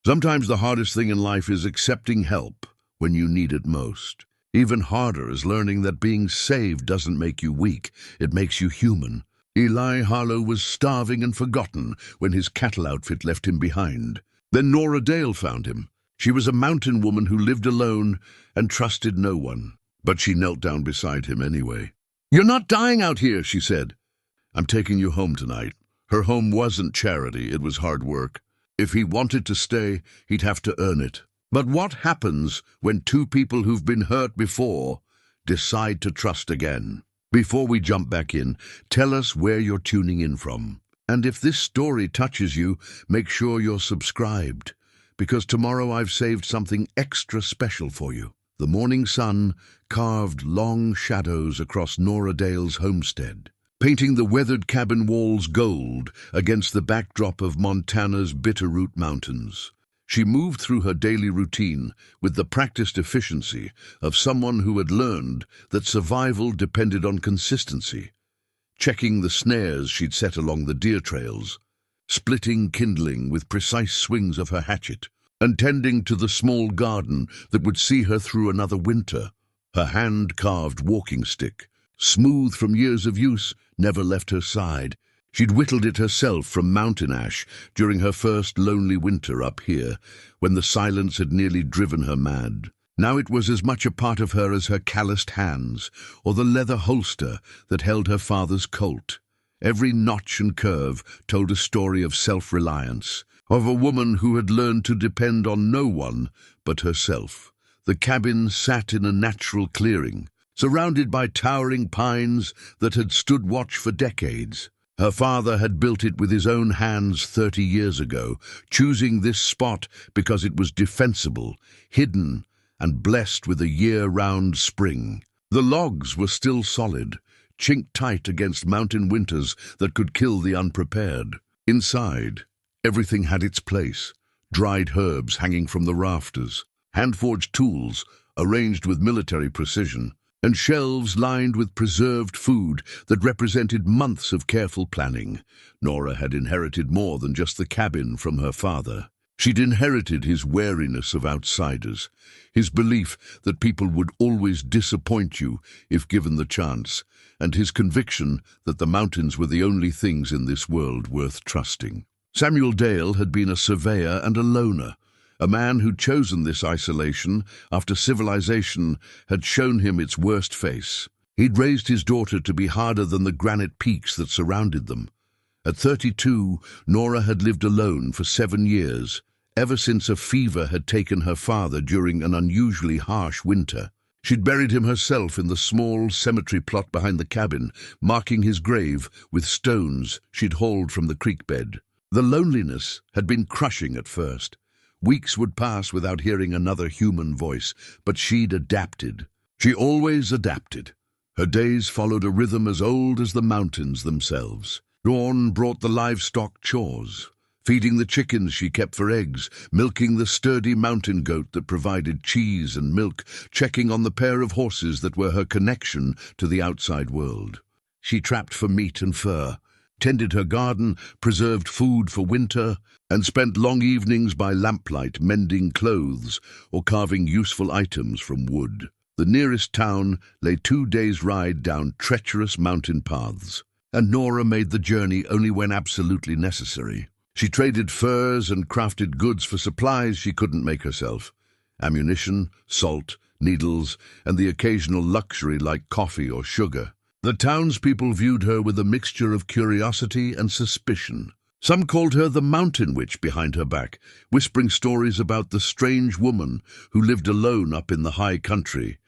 Sometimes the hardest thing in life is accepting help when you need it most. Even harder is learning that being saved doesn't make you weak, it makes you human. Eli Harlow was starving and forgotten when his cattle outfit left him behind. Then Nora Dale found him. She was a mountain woman who lived alone and trusted no one. But she knelt down beside him anyway. "You're not dying out here," she said. "I'm taking you home tonight." Her home wasn't charity, it was hard work. If he wanted to stay, he'd have to earn it. But what happens when two people who've been hurt before decide to trust again? Before we jump back in, tell us where you're tuning in from. And if this story touches you, make sure you're subscribed, because tomorrow I've saved something extra special for you. The morning sun carved long shadows across Nora Dale's homestead, painting the weathered cabin walls gold against the backdrop of Montana's Bitterroot Mountains. She moved through her daily routine with the practiced efficiency of someone who had learned that survival depended on consistency, checking the snares she'd set along the deer trails, splitting kindling with precise swings of her hatchet, and tending to the small garden that would see her through another winter. Her hand-carved walking stick, smooth from years of use, never left her side. She'd whittled it herself from mountain ash during her first lonely winter up here, when the silence had nearly driven her mad. Now it was as much a part of her as her calloused hands, or the leather holster that held her father's Colt. Every notch and curve told a story of self-reliance, of a woman who had learned to depend on no one but herself. The cabin sat in a natural clearing, surrounded by towering pines that had stood watch for decades. Her father had built it with his own hands 30 years ago, choosing this spot because it was defensible, hidden, and blessed with a year-round spring. The logs were still solid, chinked tight against mountain winters that could kill the unprepared. Inside, everything had its place: dried herbs hanging from the rafters, hand-forged tools arranged with military precision, and shelves lined with preserved food that represented months of careful planning. Nora had inherited more than just the cabin from her father. She'd inherited his wariness of outsiders, his belief that people would always disappoint you if given the chance, and his conviction that the mountains were the only things in this world worth trusting. Samuel Dale had been a surveyor and a loner, a man who'd chosen this isolation after civilization had shown him its worst face. He'd raised his daughter to be harder than the granite peaks that surrounded them. At 32, Nora had lived alone for 7 years, ever since a fever had taken her father during an unusually harsh winter. She'd buried him herself in the small cemetery plot behind the cabin, marking his grave with stones she'd hauled from the creek bed. The loneliness had been crushing at first. Weeks would pass without hearing another human voice, but she'd adapted. She always adapted. Her days followed a rhythm as old as the mountains themselves. Dawn brought the livestock chores, feeding the chickens she kept for eggs, milking the sturdy mountain goat that provided cheese and milk, checking on the pair of horses that were her connection to the outside world. She trapped for meat and fur, tended her garden, preserved food for winter, and spent long evenings by lamplight mending clothes or carving useful items from wood. The nearest town lay 2 days' ride down treacherous mountain paths, and Nora made the journey only when absolutely necessary. She traded furs and crafted goods for supplies she couldn't make herself: ammunition, salt, needles, and the occasional luxury like coffee or sugar. The townspeople viewed her with a mixture of curiosity and suspicion. Some called her the mountain witch behind her back, whispering stories about the strange woman who lived alone up in the high country.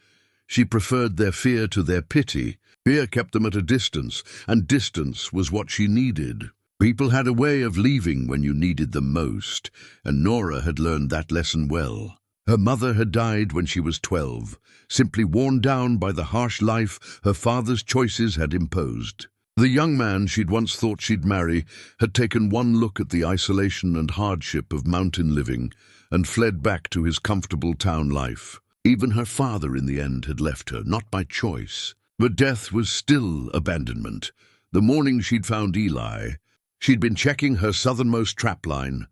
She preferred their fear to their pity. Fear kept them at a distance, and distance was what she needed. People had a way of leaving when you needed them most, and Nora had learned that lesson well. Her mother had died when she was 12, simply worn down by the harsh life her father's choices had imposed. The young man she'd once thought she'd marry had taken one look at the isolation and hardship of mountain living and fled back to his comfortable town life. Even her father in the end had left her, not by choice. But death was still abandonment. The morning she'd found Eli, she'd been checking her southernmost trapline.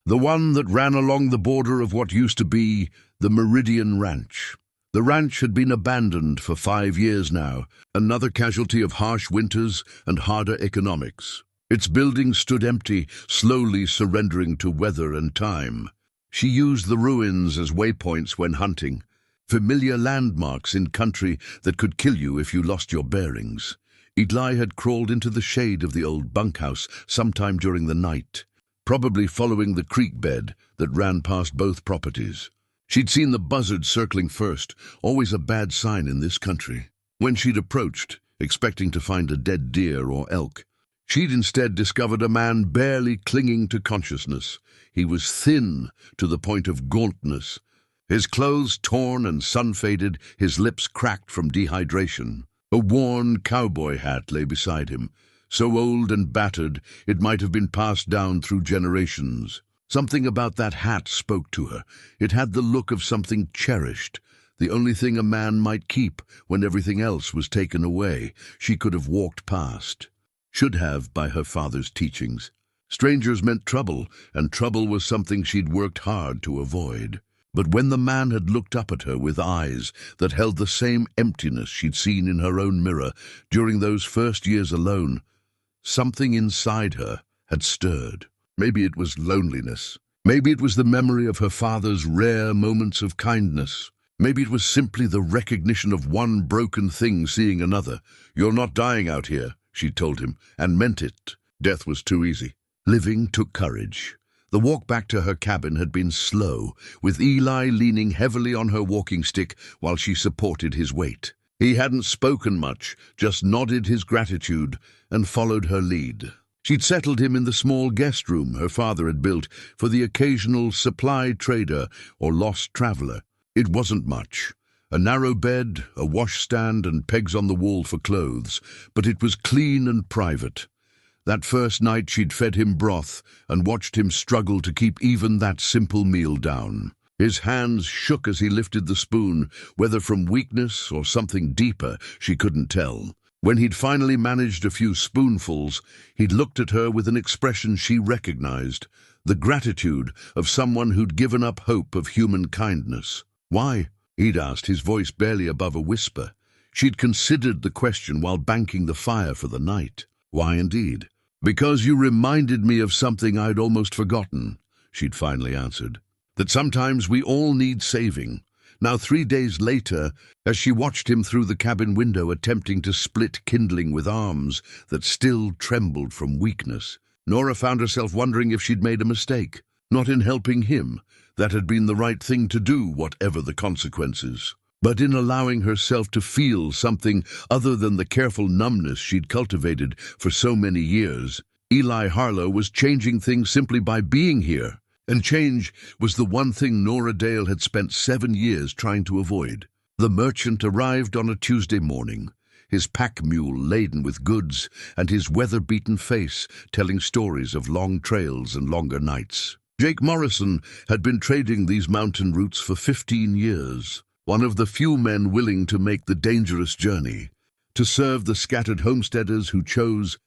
the one that ran along the border of what used to be the Meridian Ranch. The ranch had been abandoned for 5 years now, another casualty of harsh winters and harder economics. Its buildings stood empty, slowly surrendering to weather and time. She used the ruins as waypoints when hunting, familiar landmarks in country that could kill you if you lost your bearings. Eli had crawled into the shade of the old bunkhouse sometime during the night, probably following the creek bed that ran past both properties. She'd seen the buzzard circling first, always a bad sign in this country. When she'd approached, expecting to find a dead deer or elk, she'd instead discovered a man barely clinging to consciousness. He was thin to the point of gauntness, his clothes torn and sun-faded, his lips cracked from dehydration. A worn cowboy hat lay beside him, so old and battered it might have been passed down through generations. Something about that hat spoke to her. It had the look of something cherished, the only thing a man might keep when everything else was taken away. She could have walked past. Should have, by her father's teachings. Strangers meant trouble, and trouble was something she'd worked hard to avoid. But when the man had looked up at her with eyes that held the same emptiness she'd seen in her own mirror during those first years alone, something inside her had stirred. Maybe it was loneliness. Maybe it was the memory of her father's rare moments of kindness. Maybe it was simply the recognition of one broken thing seeing another. "You're not dying out here," she told him, and meant it. Death was too easy. Living took courage. The walk back to her cabin had been slow, with Eli leaning heavily on her walking stick while she supported his weight. He hadn't spoken much, just nodded his gratitude and followed her lead. She'd settled him in the small guest room her father had built for the occasional supply trader or lost traveler. It wasn't much. A narrow bed, a washstand, and pegs on the wall for clothes, but it was clean and private. That first night she'd fed him broth and watched him struggle to keep even that simple meal down. His hands shook as he lifted the spoon, whether from weakness or something deeper, she couldn't tell. When he'd finally managed a few spoonfuls, he'd looked at her with an expression she recognized, the gratitude of someone who'd given up hope of human kindness. "Why?" he'd asked, his voice barely above a whisper. She'd considered the question while banking the fire for the night. "Why indeed?" "Because you reminded me of something I'd almost forgotten," she'd finally answered. "That sometimes we all need saving." Now 3 days later, as she watched him through the cabin window attempting to split kindling with arms that still trembled from weakness, Nora found herself wondering if she'd made a mistake. Not in helping him, that had been the right thing to do, whatever the consequences, but in allowing herself to feel something other than the careful numbness she'd cultivated for so many years. Eli Harlow was changing things simply by being here. And change was the one thing Nora Dale had spent 7 years trying to avoid. The merchant arrived on a Tuesday morning, his pack mule laden with goods and his weather-beaten face telling stories of long trails and longer nights. Jake Morrison had been trading these mountain routes for 15 years, one of the few men willing to make the dangerous journey, to serve the scattered homesteaders who chose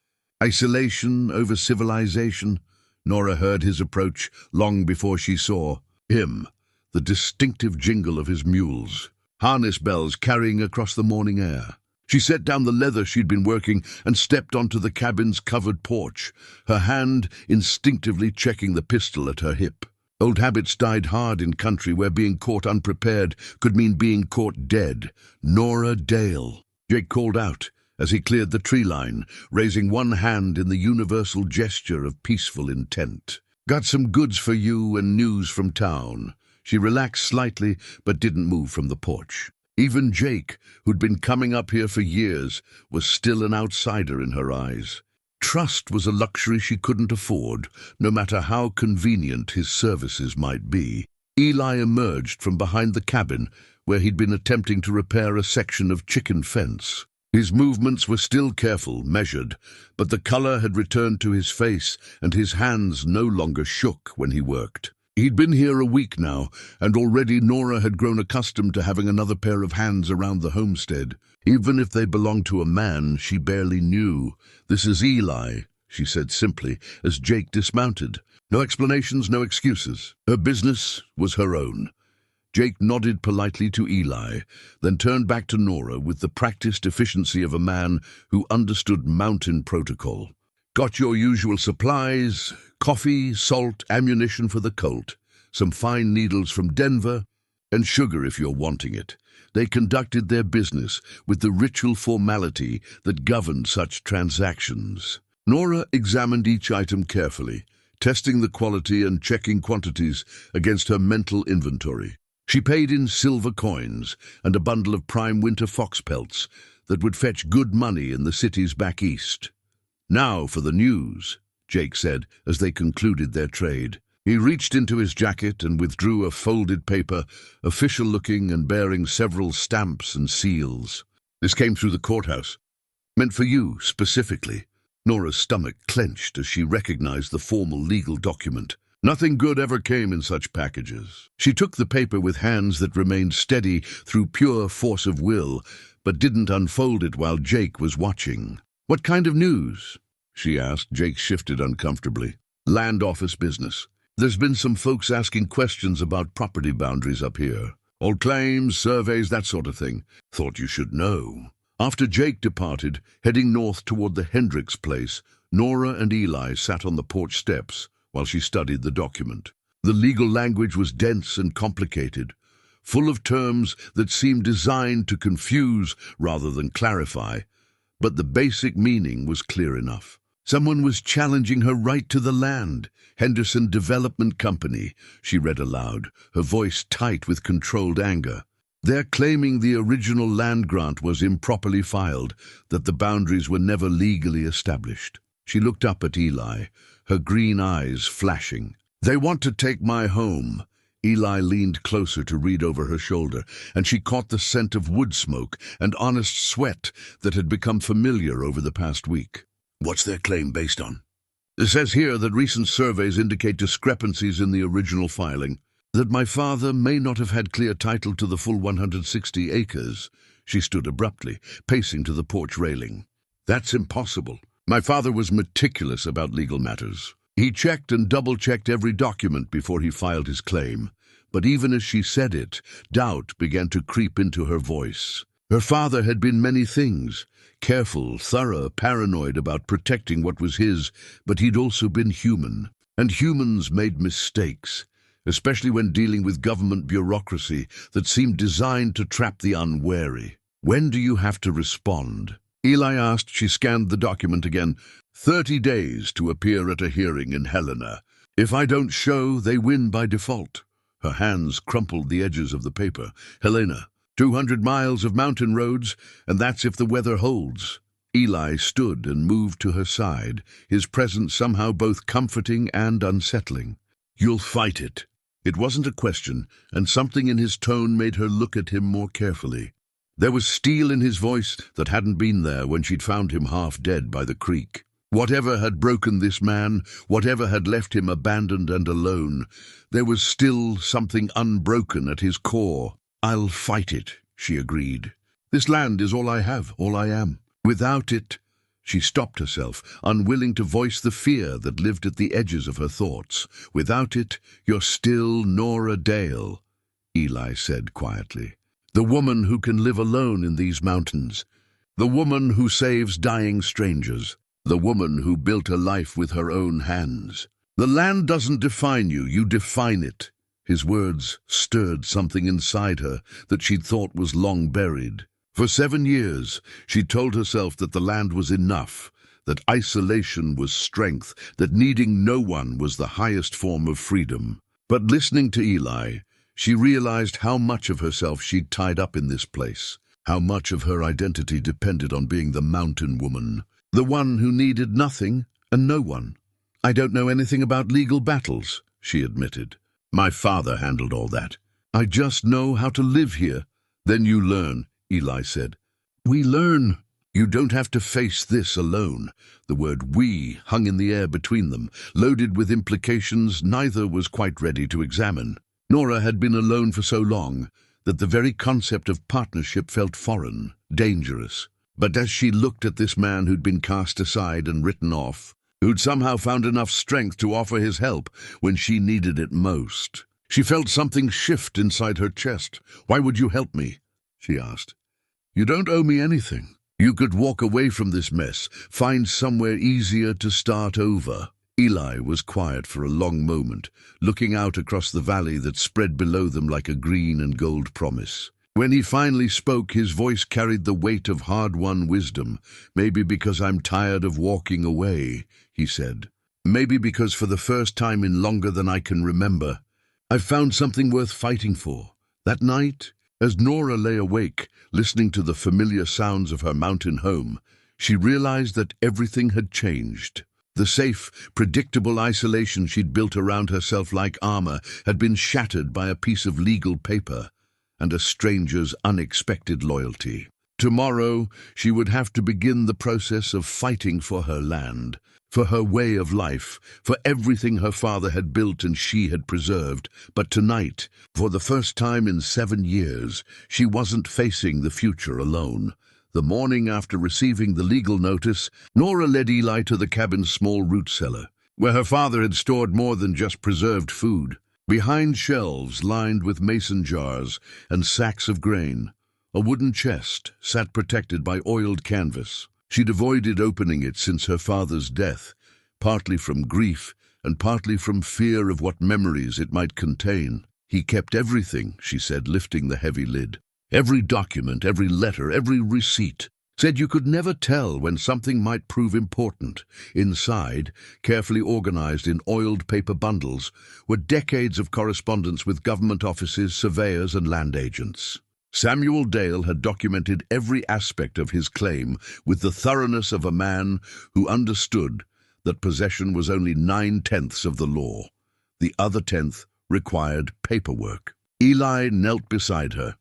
isolation over civilization. Nora heard his approach long before she saw him, the distinctive jingle of his mules, harness bells carrying across the morning air. She set down the leather she'd been working and stepped onto the cabin's covered porch, her hand instinctively checking the pistol at her hip. Old habits died hard in country where being caught unprepared could mean being caught dead. "Nora Dale," Jake called out as he cleared the tree line, raising one hand in the universal gesture of peaceful intent. "Got some goods for you and news from town." She relaxed slightly, but didn't move from the porch. Even Jake, who'd been coming up here for years, was still an outsider in her eyes. Trust was a luxury she couldn't afford, no matter how convenient his services might be. Eli emerged from behind the cabin, where he'd been attempting to repair a section of chicken fence. His movements were still careful, measured, but the color had returned to his face and his hands no longer shook when he worked. He'd been here a week now, and already Nora had grown accustomed to having another pair of hands around the homestead. Even if they belonged to a man she barely knew. "This is Eli," she said simply as Jake dismounted. No explanations, no excuses. Her business was her own. Jake nodded politely to Eli, then turned back to Nora with the practiced efficiency of a man who understood mountain protocol. Got your usual supplies: coffee, salt, ammunition for the Colt, some fine needles from Denver, and sugar if you're wanting it. They conducted their business with the ritual formality that governed such transactions. Nora examined each item carefully, testing the quality and checking quantities against her mental inventory. She paid in silver coins and a bundle of prime winter fox pelts that would fetch good money in the cities back east. "Now for the news," Jake said as they concluded their trade. He reached into his jacket and withdrew a folded paper, official-looking and bearing several stamps and seals. "This came through the courthouse. Meant for you, specifically." Nora's stomach clenched as she recognized the formal legal document. Nothing good ever came in such packages. She took the paper with hands that remained steady through pure force of will, but didn't unfold it while Jake was watching. "What kind of news?" she asked. Jake shifted uncomfortably. "Land office business. There's been some folks asking questions about property boundaries up here. Old claims, surveys, that sort of thing. Thought you should know." After Jake departed, heading north toward the Hendricks place, Nora and Eli sat on the porch steps while she studied the document. The legal language was dense and complicated, full of terms that seemed designed to confuse rather than clarify, but the basic meaning was clear enough. Someone was challenging her right to the land. "Henderson Development Company," she read aloud, her voice tight with controlled anger. "They're claiming the original land grant was improperly filed, that the boundaries were never legally established." She looked up at Eli, her green eyes flashing. "They want to take my home." Eli leaned closer to read over her shoulder, and she caught the scent of wood smoke and honest sweat that had become familiar over the past week. "What's their claim based on?" "It says here that recent surveys indicate discrepancies in the original filing, that my father may not have had clear title to the full 160 acres. She stood abruptly, pacing to the porch railing. "That's impossible. My father was meticulous about legal matters. He checked and double-checked every document before he filed his claim." But even as she said it, doubt began to creep into her voice. Her father had been many things: careful, thorough, paranoid about protecting what was his, but he'd also been human. And humans made mistakes, especially when dealing with government bureaucracy that seemed designed to trap the unwary. "When do you have to respond?" Eli asked. She scanned the document again. 30 days to appear at a hearing in Helena. If I don't show, they win by default." Her hands crumpled the edges of the paper. "Helena, 200 miles of mountain roads, and that's if the weather holds." Eli stood and moved to her side, his presence somehow both comforting and unsettling. "You'll fight it." It wasn't a question, and something in his tone made her look at him more carefully. There was steel in his voice that hadn't been there when she'd found him half dead by the creek. Whatever had broken this man, whatever had left him abandoned and alone, there was still something unbroken at his core. "I'll fight it," she agreed. "This land is all I have, all I am. Without it—" She stopped herself, unwilling to voice the fear that lived at the edges of her thoughts. "Without it, you're still Nora Dale," Eli said quietly. "The woman who can live alone in these mountains. The woman who saves dying strangers. The woman who built a life with her own hands. The land doesn't define you, you define it." His words stirred something inside her that she'd thought was long buried. For 7 years, she'd told herself that the land was enough, that isolation was strength, that needing no one was the highest form of freedom. But listening to Eli, she realized how much of herself she'd tied up in this place, how much of her identity depended on being the mountain woman, the one who needed nothing and no one. "I don't know anything about legal battles," she admitted. "My father handled all that. I just know how to live here." "Then you learn," Eli said. "We learn." "You don't have to face this alone." The word "we" hung in the air between them, loaded with implications neither was quite ready to examine. Nora had been alone for so long that the very concept of partnership felt foreign, dangerous. But as she looked at this man who'd been cast aside and written off, who'd somehow found enough strength to offer his help when she needed it most. She felt something shift inside her chest. "Why would you help me?" she asked. "You don't owe me anything. You could walk away from this mess, find somewhere easier to start over." Eli was quiet for a long moment, looking out across the valley that spread below them like a green and gold promise. When he finally spoke, his voice carried the weight of hard-won wisdom. "Maybe because I'm tired of walking away," he said. "Maybe because for the first time in longer than I can remember, I've found something worth fighting for." That night, as Nora lay awake, listening to the familiar sounds of her mountain home, she realized that everything had changed. The safe, predictable isolation she'd built around herself like armor had been shattered by a piece of legal paper and a stranger's unexpected loyalty. Tomorrow, she would have to begin the process of fighting for her land, for her way of life, for everything her father had built and she had preserved. But tonight, for the first time in 7 years, she wasn't facing the future alone. The morning after receiving the legal notice, Nora led Eli to the cabin's small root cellar, where her father had stored more than just preserved food. Behind shelves lined with mason jars and sacks of grain, a wooden chest sat protected by oiled canvas. She'd avoided opening it since her father's death, partly from grief and partly from fear of what memories it might contain. "He kept everything," she said, lifting the heavy lid. "Every document, every letter, every receipt. Said you could never tell when something might prove important." Inside, carefully organized in oiled paper bundles, were decades of correspondence with government offices, surveyors, and land agents. Samuel Dale had documented every aspect of his claim with the thoroughness of a man who understood that possession was only 9/10 of the law. The other 10th required paperwork. Eli knelt beside her,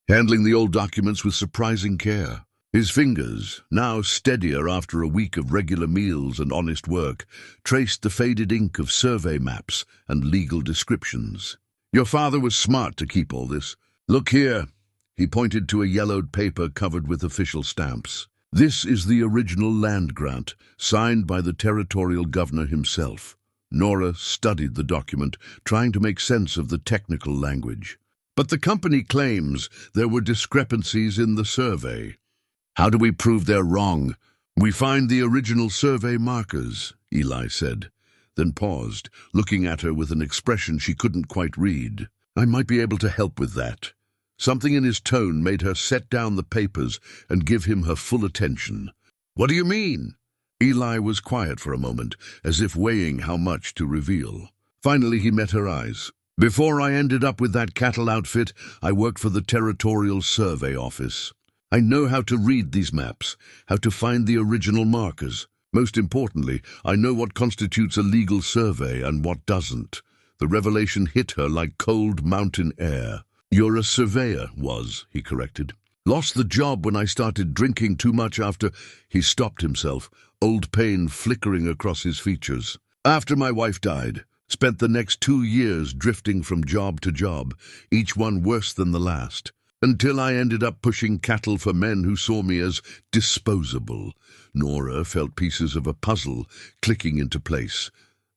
handling the old documents with surprising care. His fingers, now steadier after a week of regular meals and honest work, traced the faded ink of survey maps and legal descriptions. "Your father was smart to keep all this. Look here." He pointed to a yellowed paper covered with official stamps. "This is the original land grant, signed by the territorial governor himself." Nora studied the document, trying to make sense of the technical language. "But the company claims there were discrepancies in the survey. How do we prove they're wrong?" "We find the original survey markers," Eli said, then paused, looking at her with an expression she couldn't quite read. "I might be able to help with that." Something in his tone made her set down the papers and give him her full attention. "What do you mean?" Eli was quiet for a moment, as if weighing how much to reveal. Finally, he met her eyes. "Before I ended up with that cattle outfit, I worked for the Territorial Survey Office. I know how to read these maps, how to find the original markers. Most importantly, I know what constitutes a legal survey and what doesn't." The revelation hit her like cold mountain air. "You're a surveyor," he corrected. "Lost the job when I started drinking too much after—" He stopped himself, old pain flickering across his features. "After my wife died. Spent the next 2 years drifting from job to job, each one worse than the last, until I ended up pushing cattle for men who saw me as disposable." Nora felt pieces of a puzzle clicking into place.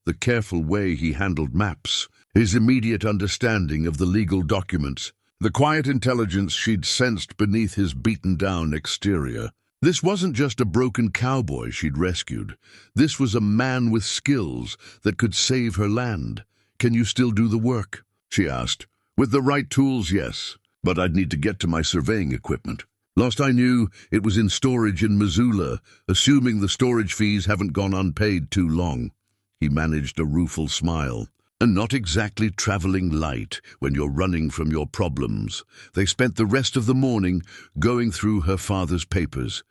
The careful way he handled maps, his immediate understanding of the legal documents, the quiet intelligence she'd sensed beneath his beaten-down exterior. This wasn't just a broken cowboy she'd rescued. This was a man with skills that could save her land. "Can you still do the work?" she asked. "With the right tools, yes. But I'd need to get to my surveying equipment. Last I knew, it was in storage in Missoula, assuming the storage fees haven't gone unpaid too long." He managed a rueful smile. "And not exactly traveling light when you're running from your problems." They spent the rest of the morning going through her father's papers,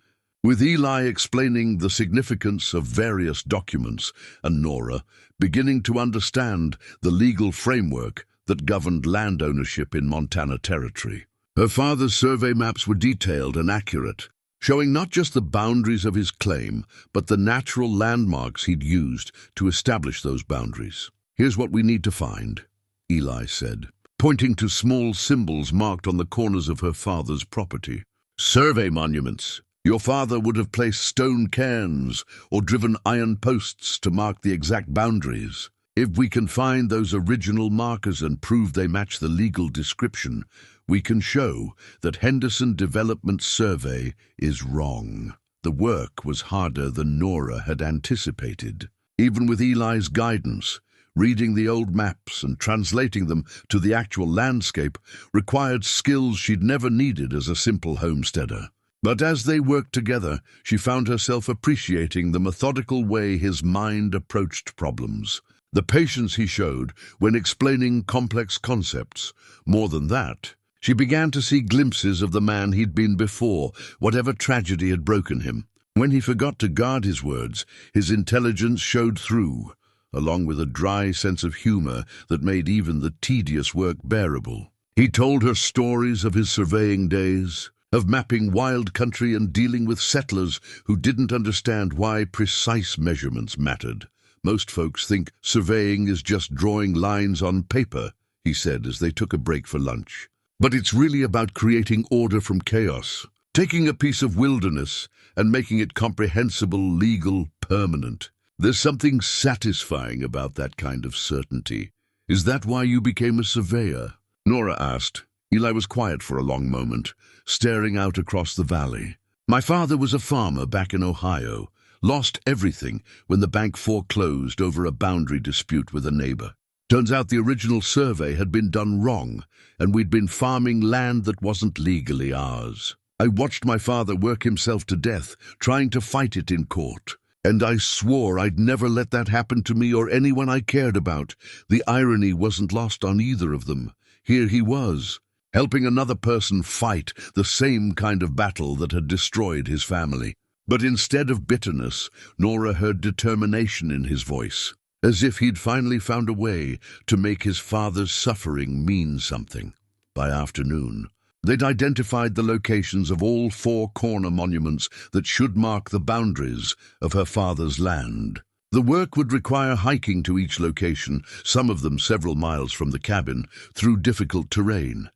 with Eli explaining the significance of various documents and Nora beginning to understand the legal framework that governed land ownership in Montana Territory. Her father's survey maps were detailed and accurate, showing not just the boundaries of his claim, but the natural landmarks he'd used to establish those boundaries. "Here's what we need to find," Eli said, pointing to small symbols marked on the corners of her father's property. "Survey monuments," Your father would have placed stone cairns or driven iron posts to mark the exact boundaries. If we can find those original markers and prove they match the legal description, we can show that Henderson Development Survey is wrong. The work was harder than Nora had anticipated. Even with Eli's guidance, reading the old maps and translating them to the actual landscape required skills she'd never needed as a simple homesteader. But as they worked together, she found herself appreciating the methodical way his mind approached problems, the patience he showed when explaining complex concepts. More than that, she began to see glimpses of the man he'd been before, whatever tragedy had broken him. When he forgot to guard his words, his intelligence showed through, along with a dry sense of humor that made even the tedious work bearable. He told her stories of his surveying days, of mapping wild country and dealing with settlers who didn't understand why precise measurements mattered. Most folks think surveying is just drawing lines on paper, he said as they took a break for lunch. But it's really about creating order from chaos, taking a piece of wilderness and making it comprehensible, legal, permanent. There's something satisfying about that kind of certainty. Is that why you became a surveyor? Nora asked. Eli was quiet for a long moment, staring out across the valley. My father was a farmer back in Ohio, lost everything when the bank foreclosed over a boundary dispute with a neighbor. Turns out the original survey had been done wrong, and we'd been farming land that wasn't legally ours. I watched my father work himself to death, trying to fight it in court. And I swore I'd never let that happen to me or anyone I cared about. The irony wasn't lost on either of them. Here he was, helping another person fight the same kind of battle that had destroyed his family. But instead of bitterness, Nora heard determination in his voice, as if he'd finally found a way to make his father's suffering mean something. By afternoon, they'd identified the locations of all 4 corner monuments that should mark the boundaries of her father's land. The work would require hiking to each location, some of them several miles from the cabin, through difficult terrain.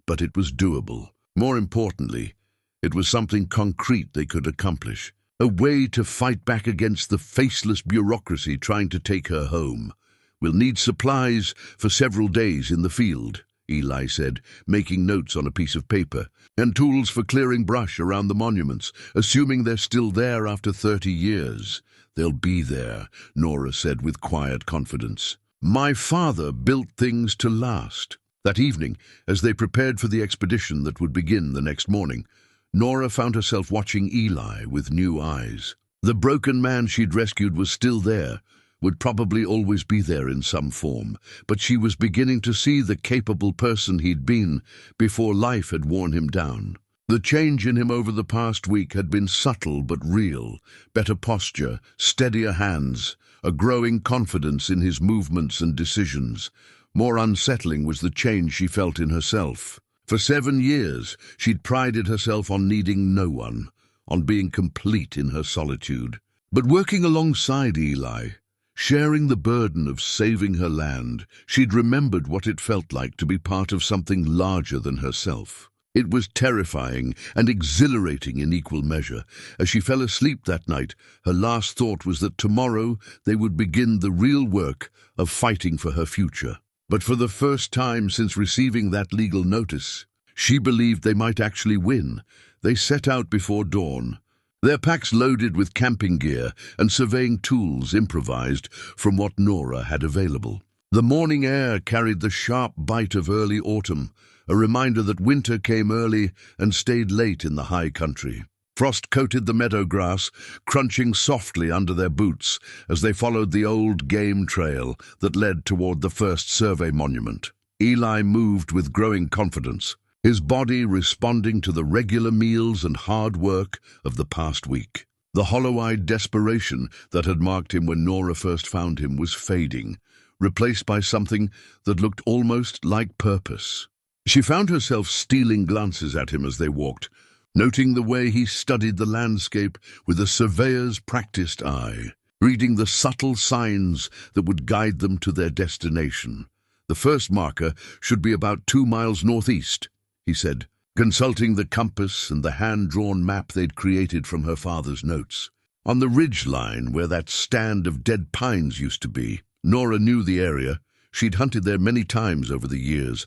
But it was doable. More importantly, it was something concrete they could accomplish, a way to fight back against the faceless bureaucracy trying to take her home. We'll need supplies for several days in the field, Eli said, making notes on a piece of paper, and tools for clearing brush around the monuments, assuming they're still there after 30 years. They'll be there, Nora said with quiet confidence. My father built things to last. That evening, as they prepared for the expedition that would begin the next morning, Nora found herself watching Eli with new eyes. The broken man she'd rescued was still there, would probably always be there in some form, but she was beginning to see the capable person he'd been before life had worn him down. The change in him over the past week had been subtle but real: better posture, steadier hands, a growing confidence in his movements and decisions. More unsettling was the change she felt in herself. For 7 years, she'd prided herself on needing no one, on being complete in her solitude. But working alongside Eli, sharing the burden of saving her land, she'd remembered what it felt like to be part of something larger than herself. It was terrifying and exhilarating in equal measure. As she fell asleep that night, her last thought was that tomorrow they would begin the real work of fighting for her future. But for the first time since receiving that legal notice, she believed they might actually win. They set out before dawn, their packs loaded with camping gear and surveying tools improvised from what Nora had available. The morning air carried the sharp bite of early autumn, a reminder that winter came early and stayed late in the high country. Frost coated the meadow grass, crunching softly under their boots as they followed the old game trail that led toward the first survey monument. Eli moved with growing confidence, his body responding to the regular meals and hard work of the past week. The hollow-eyed desperation that had marked him when Nora first found him was fading, replaced by something that looked almost like purpose. She found herself stealing glances at him as they walked, noting the way he studied the landscape with a surveyor's practiced eye, reading the subtle signs that would guide them to their destination. The first marker should be about 2 miles northeast, he said, consulting the compass and the hand-drawn map they'd created from her father's notes. On the ridge line where that stand of dead pines used to be, Nora knew the area. She'd hunted there many times over the years.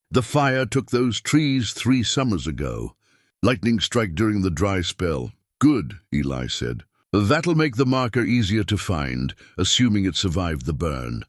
The fire took those trees 3 summers ago. Lightning strike during the dry spell. Good, Eli said. That'll make the marker easier to find, assuming it survived the burn.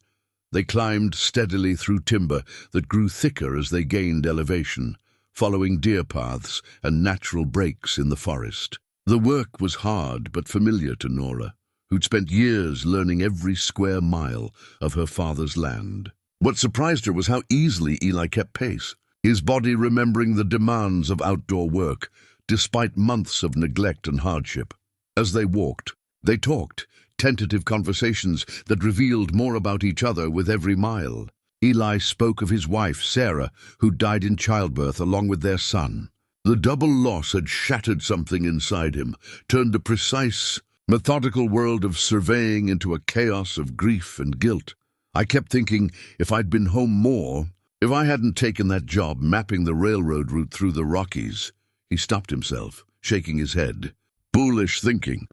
They climbed steadily through timber that grew thicker as they gained elevation, following deer paths and natural breaks in the forest. The work was hard but familiar to Nora, who'd spent years learning every square mile of her father's land. What surprised her was how easily Eli kept pace, his body remembering the demands of outdoor work, despite months of neglect and hardship. As they walked, they talked, tentative conversations that revealed more about each other with every mile. Eli spoke of his wife, Sarah, who died in childbirth along with their son. The double loss had shattered something inside him, turned the precise, methodical world of surveying into a chaos of grief and guilt. I kept thinking, if I'd been home more, if I hadn't taken that job mapping the railroad route through the Rockies. He stopped himself, shaking his head. Foolish thinking.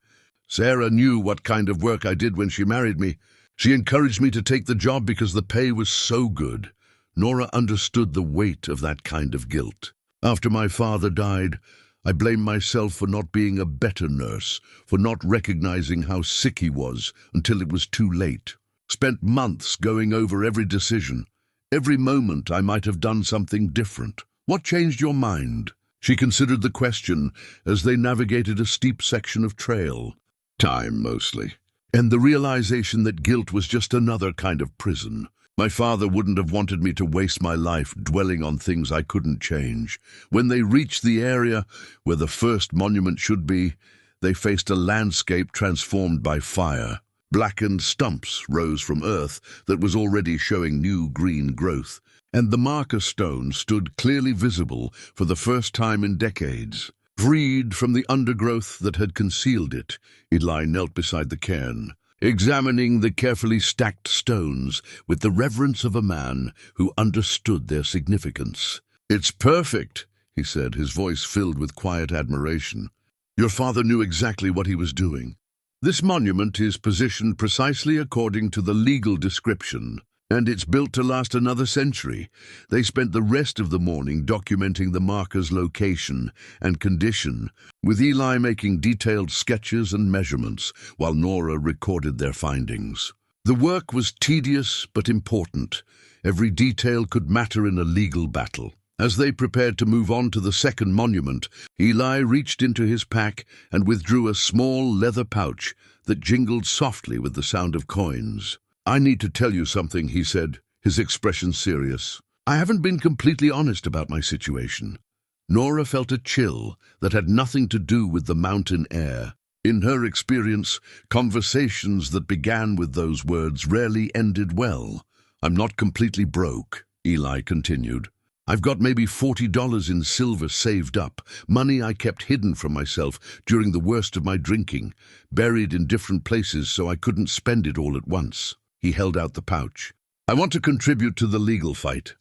Sarah knew what kind of work I did when she married me. She encouraged me to take the job because the pay was so good. Nora understood the weight of that kind of guilt. After my father died, I blamed myself for not being a better nurse, for not recognizing how sick he was until it was too late. Spent months going over every decision. Every moment I might have done something different. What changed your mind? She considered the question as they navigated a steep section of trail. Time, mostly. And the realization that guilt was just another kind of prison. My father wouldn't have wanted me to waste my life dwelling on things I couldn't change. When they reached the area where the first monument should be, they faced a landscape transformed by fire. Blackened stumps rose from earth that was already showing new green growth, and the marker stone stood clearly visible for the first time in decades. Freed from the undergrowth that had concealed it, Eli knelt beside the cairn, examining the carefully stacked stones with the reverence of a man who understood their significance. "It's perfect," he said, his voice filled with quiet admiration. "Your father knew exactly what he was doing. This monument is positioned precisely according to the legal description, and it's built to last another century." They spent the rest of the morning documenting the marker's location and condition, with Eli making detailed sketches and measurements while Nora recorded their findings. The work was tedious but important. Every detail could matter in a legal battle. As they prepared to move on to the second monument, Eli reached into his pack and withdrew a small leather pouch that jingled softly with the sound of coins. "I need to tell you something," he said, his expression serious. "I haven't been completely honest about my situation." Nora felt a chill that had nothing to do with the mountain air. In her experience, conversations that began with those words rarely ended well. "I'm not completely broke," Eli continued. "I've got maybe $40 in silver saved up, money I kept hidden from myself during the worst of my drinking, buried in different places so I couldn't spend it all at once." He held out the pouch. "I want to contribute to the legal fight.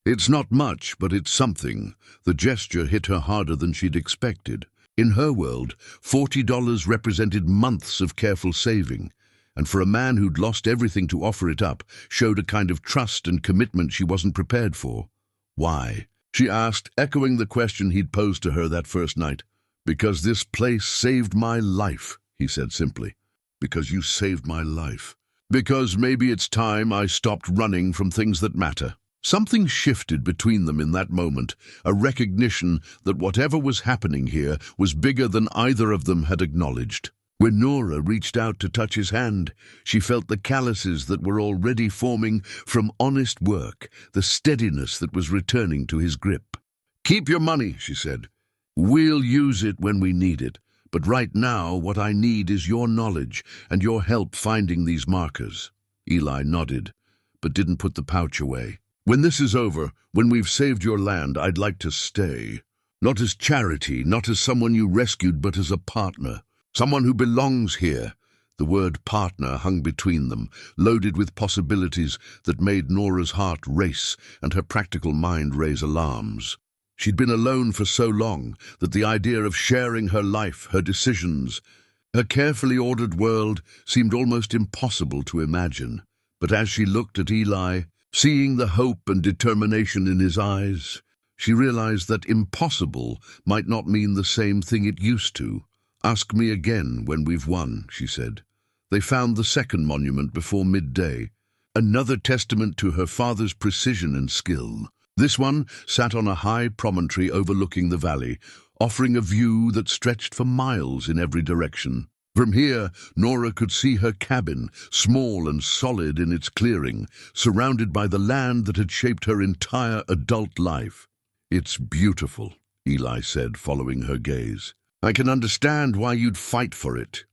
It's not much, but it's something." The gesture hit her harder than she'd expected. In her world, $40 represented months of careful saving, and for a man who'd lost everything to offer it up, showed a kind of trust and commitment she wasn't prepared for. "Why?" she asked, echoing the question he'd posed to her that first night. "Because this place saved my life," he said simply. "Because you saved my life. Because maybe it's time I stopped running from things that matter." Something shifted between them in that moment, a recognition that whatever was happening here was bigger than either of them had acknowledged. When Nora reached out to touch his hand, she felt the calluses that were already forming from honest work, the steadiness that was returning to his grip. "Keep your money," she said. "We'll use it when we need it. But right now, what I need is your knowledge and your help finding these markers." Eli nodded, but didn't put the pouch away. "When this is over, when we've saved your land, I'd like to stay. Not as charity, not as someone you rescued, but as a partner. Someone who belongs here." The word partner hung between them, loaded with possibilities that made Nora's heart race and her practical mind raise alarms. She'd been alone for so long that the idea of sharing her life, her decisions, her carefully ordered world seemed almost impossible to imagine. But as she looked at Eli, seeing the hope and determination in his eyes, she realized that impossible might not mean the same thing it used to. "Ask me again when we've won," she said. They found the second monument before midday, another testament to her father's precision and skill. This one sat on a high promontory overlooking the valley, offering a view that stretched for miles in every direction. From here, Nora could see her cabin, small and solid in its clearing, surrounded by the land that had shaped her entire adult life. "It's beautiful," Eli said, following her gaze. "I can understand why you'd fight for it."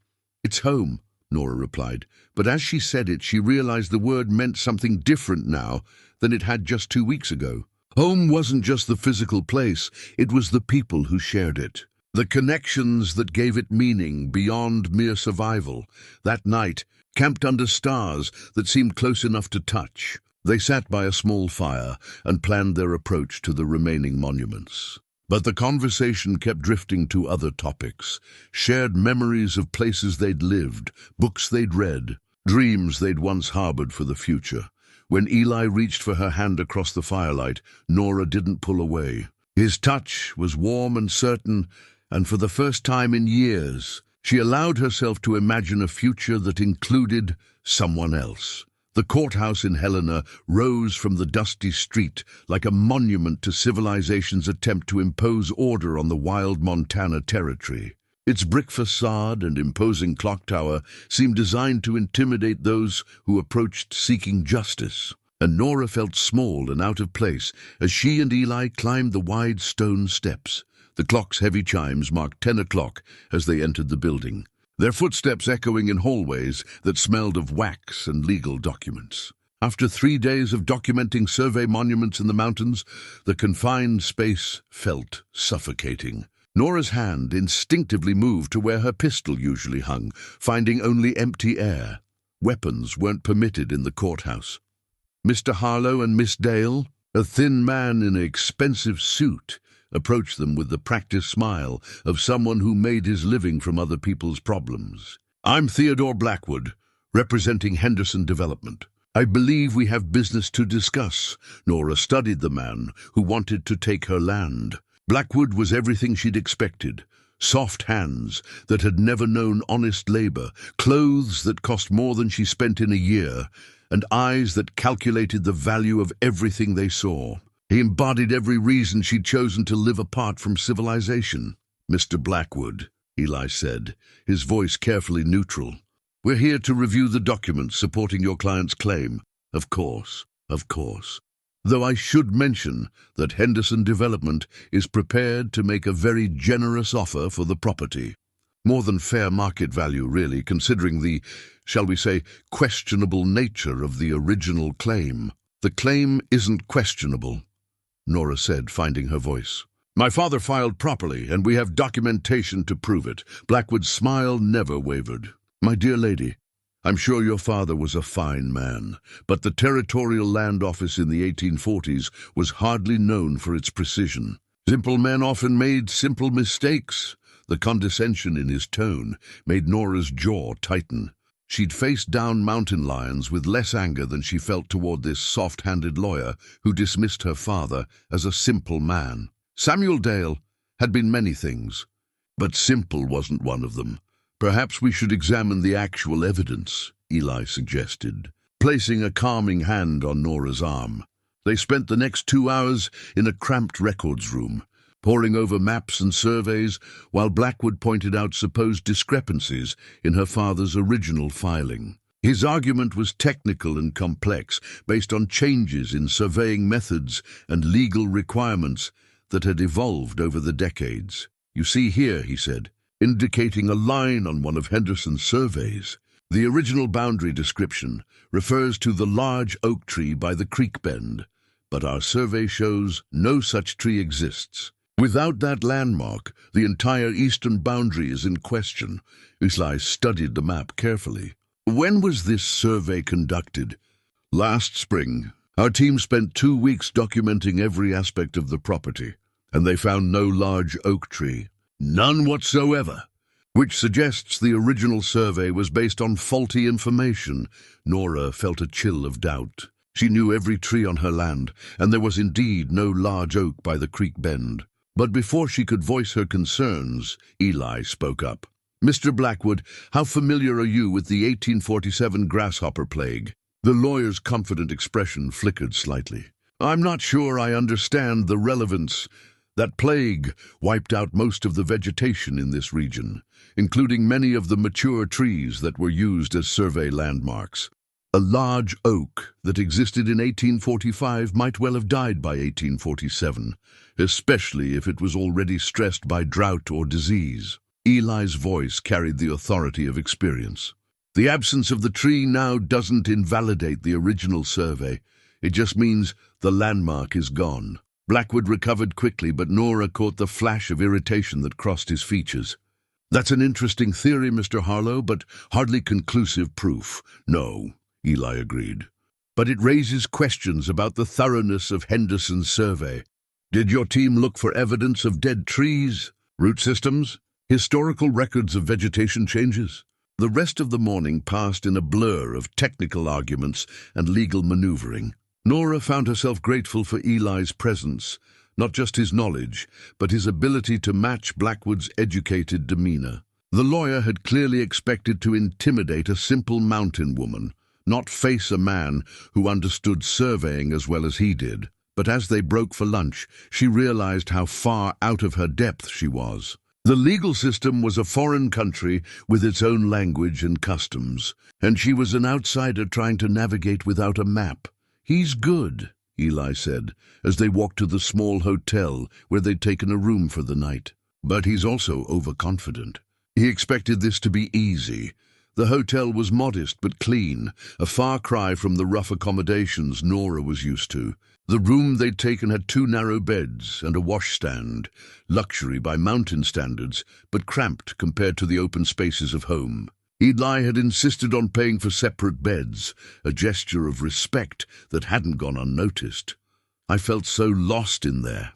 "It's home," Nora replied, but as she said it, she realized the word meant something different now than it had just 2 weeks ago. Home wasn't just the physical place, it was the people who shared it. The connections that gave it meaning beyond mere survival. That night, camped under stars that seemed close enough to touch, they sat by a small fire and planned their approach to the remaining monuments. But the conversation kept drifting to other topics, shared memories of places they'd lived, books they'd read, dreams they'd once harbored for the future. When Eli reached for her hand across the firelight, Nora didn't pull away. His touch was warm and certain, and for the first time in years, she allowed herself to imagine a future that included someone else. The courthouse in Helena rose from the dusty street like a monument to civilization's attempt to impose order on the wild Montana territory. Its brick facade and imposing clock tower seemed designed to intimidate those who approached seeking justice, and Nora felt small and out of place as she and Eli climbed the wide stone steps. The clock's heavy chimes marked 10 o'clock as they entered the building, their footsteps echoing in hallways that smelled of wax and legal documents. After 3 days of documenting survey monuments in the mountains, the confined space felt suffocating. Nora's hand instinctively moved to where her pistol usually hung, finding only empty air. Weapons weren't permitted in the courthouse. Mr. Harlow and Miss Dale, a thin man in an expensive suit, approached them with the practiced smile of someone who made his living from other people's problems. "I'm Theodore Blackwood, representing Henderson Development. I believe we have business to discuss." Nora studied the man who wanted to take her land. Blackwood was everything she'd expected. Soft hands that had never known honest labor, clothes that cost more than she spent in a year, and eyes that calculated the value of everything they saw. He embodied every reason she'd chosen to live apart from civilization. "Mr. Blackwood," Eli said, his voice carefully neutral, "we're here to review the documents supporting your client's claim." Of course. Though I should mention that Henderson Development is prepared to make a very generous offer for the property. More than fair market value, really, considering the, shall we say, questionable nature of the original claim. "The claim isn't questionable," Nora said, finding her voice. "My father filed properly, and we have documentation to prove it." Blackwood's smile never wavered. "My dear lady, I'm sure your father was a fine man, but the Territorial Land Office in the 1840s was hardly known for its precision. Simple men often made simple mistakes." The condescension in his tone made Nora's jaw tighten. She'd faced down mountain lions with less anger than she felt toward this soft-handed lawyer who dismissed her father as a simple man. Samuel Dale had been many things, but simple wasn't one of them. "Perhaps we should examine the actual evidence," Eli suggested, placing a calming hand on Nora's arm. They spent the next 2 hours in a cramped records room, poring over maps and surveys while Blackwood pointed out supposed discrepancies in her father's original filing. His argument was technical and complex, based on changes in surveying methods and legal requirements that had evolved over the decades. "You see here," he said, indicating a line on one of Henderson's surveys. "The original boundary description refers to the large oak tree by the creek bend, but our survey shows no such tree exists. Without that landmark, the entire eastern boundary is in question." Eli studied the map carefully. "When was this survey conducted?" "Last spring. Our team spent 2 weeks documenting every aspect of the property. and they found no large oak tree. None whatsoever, which suggests the original survey was based on faulty information. Nora felt a chill of doubt. She knew every tree on her land, and there was indeed no large oak by the creek bend. But before she could voice her concerns, Eli spoke up. "Mr. Blackwood, how familiar are you with the 1847 grasshopper plague?" The lawyer's confident expression flickered slightly. "I'm not sure I understand the relevance. That plague wiped out most of the vegetation in this region, including many of the mature trees that were used as survey landmarks. A large oak that existed in 1845 might well have died by 1847, especially if it was already stressed by drought or disease." Eli's voice carried the authority of experience. "The absence of the tree now doesn't invalidate the original survey. It just means the landmark is gone." Blackwood recovered quickly, but Nora caught the flash of irritation that crossed his features. "That's an interesting theory, Mr. Harlow, but hardly conclusive proof." "No," Eli agreed. "But it raises questions about the thoroughness of Henderson's survey. Did your team look for evidence of dead trees, root systems, historical records of vegetation changes?" The rest of the morning passed in a blur of technical arguments and legal maneuvering. Nora found herself grateful for Eli's presence, not just his knowledge, but his ability to match Blackwood's educated demeanor. The lawyer had clearly expected to intimidate a simple mountain woman, not face a man who understood surveying as well as he did. But as they broke for lunch, she realized how far out of her depth she was. The legal system was a foreign country with its own language and customs, and she was an outsider trying to navigate without a map. "He's good," Eli said, as they walked to the small hotel where they'd taken a room for the night. "But he's also overconfident. He expected this to be easy." The hotel was modest but clean, a far cry from the rough accommodations Nora was used to. The room they'd taken had 2 narrow beds and a washstand, luxury by mountain standards, but cramped compared to the open spaces of home. Eli had insisted on paying for separate beds, a gesture of respect that hadn't gone unnoticed. "I felt so lost in there,"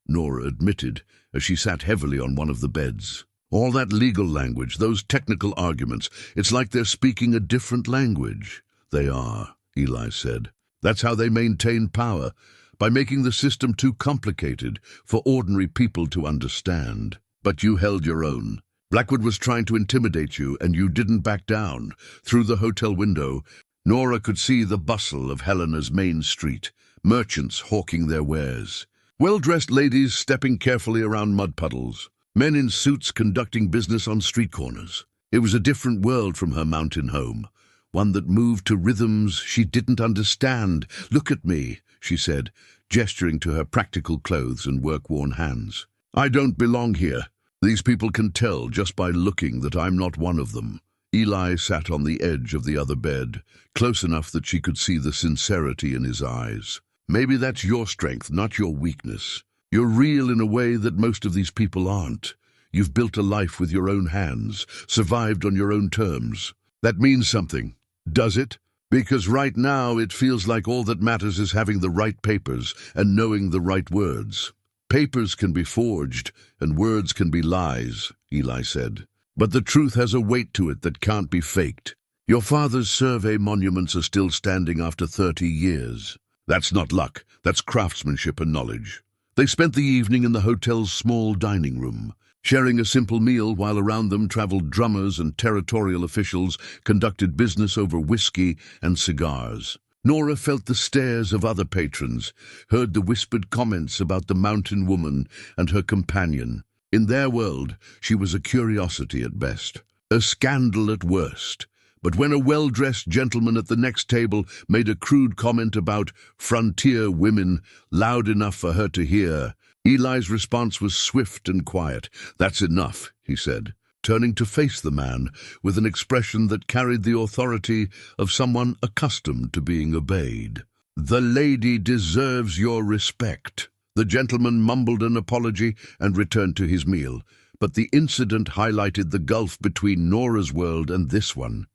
Nora admitted, as she sat heavily on one of the beds. "All that legal language, those technical arguments, it's like they're speaking a different language." "They are," Eli said. "That's how they maintain power, by making the system too complicated for ordinary people to understand. But you held your own. Blackwood was trying to intimidate you, and you didn't back down." Through the hotel window, Nora could see the bustle of Helena's main street, merchants hawking their wares, well-dressed ladies stepping carefully around mud puddles, men in suits conducting business on street corners. It was a different world from her mountain home, one that moved to rhythms she didn't understand. "Look at me," she said, gesturing to her practical clothes and work-worn hands. "I don't belong here. These people can tell just by looking that I'm not one of them." Eli sat on the edge of the other bed, close enough that she could see the sincerity in his eyes. "Maybe that's your strength, not your weakness. You're real in a way that most of these people aren't. You've built a life with your own hands, survived on your own terms. That means something, does it? Because right now it feels like all that matters is having the right papers and knowing the right words." "Papers can be forged, and words can be lies," Eli said. "But the truth has a weight to it that can't be faked. Your father's survey monuments are still standing after 30 years. That's not luck, that's craftsmanship and knowledge." They spent the evening in the hotel's small dining room, sharing a simple meal while around them traveled drummers and territorial officials conducted business over whiskey and cigars. Nora felt the stares of other patrons, heard the whispered comments about the mountain woman and her companion. In their world, she was a curiosity at best, a scandal at worst. But when a well-dressed gentleman at the next table made a crude comment about frontier women loud enough for her to hear, Eli's response was swift and quiet. "That's enough," he said, turning to face the man with an expression that carried the authority of someone accustomed to being obeyed. "The lady deserves your respect." The gentleman mumbled an apology and returned to his meal, but the incident highlighted the gulf between Nora's world and this one.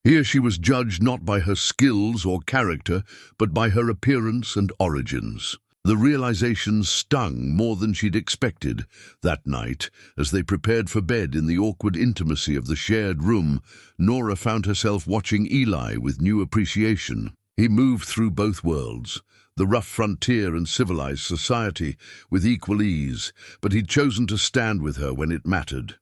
Here she was judged not by her skills or character, but by her appearance and origins. The realization stung more than she'd expected. That night, as they prepared for bed in the awkward intimacy of the shared room, Nora found herself watching Eli with new appreciation. He moved through both worlds, the rough frontier and civilized society, with equal ease, but he'd chosen to stand with her when it mattered.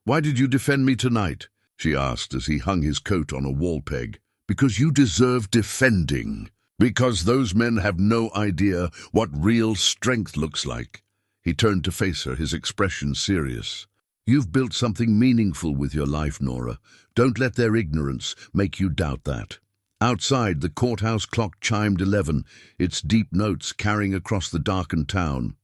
"Why did you defend me tonight?" she asked as he hung his coat on a wall peg. "Because you deserve defending. Because those men have no idea what real strength looks like." He turned to face her, his expression serious. "You've built something meaningful with your life, Nora. Don't let their ignorance make you doubt that." Outside, the courthouse clock chimed 11, its deep notes carrying across the darkened town.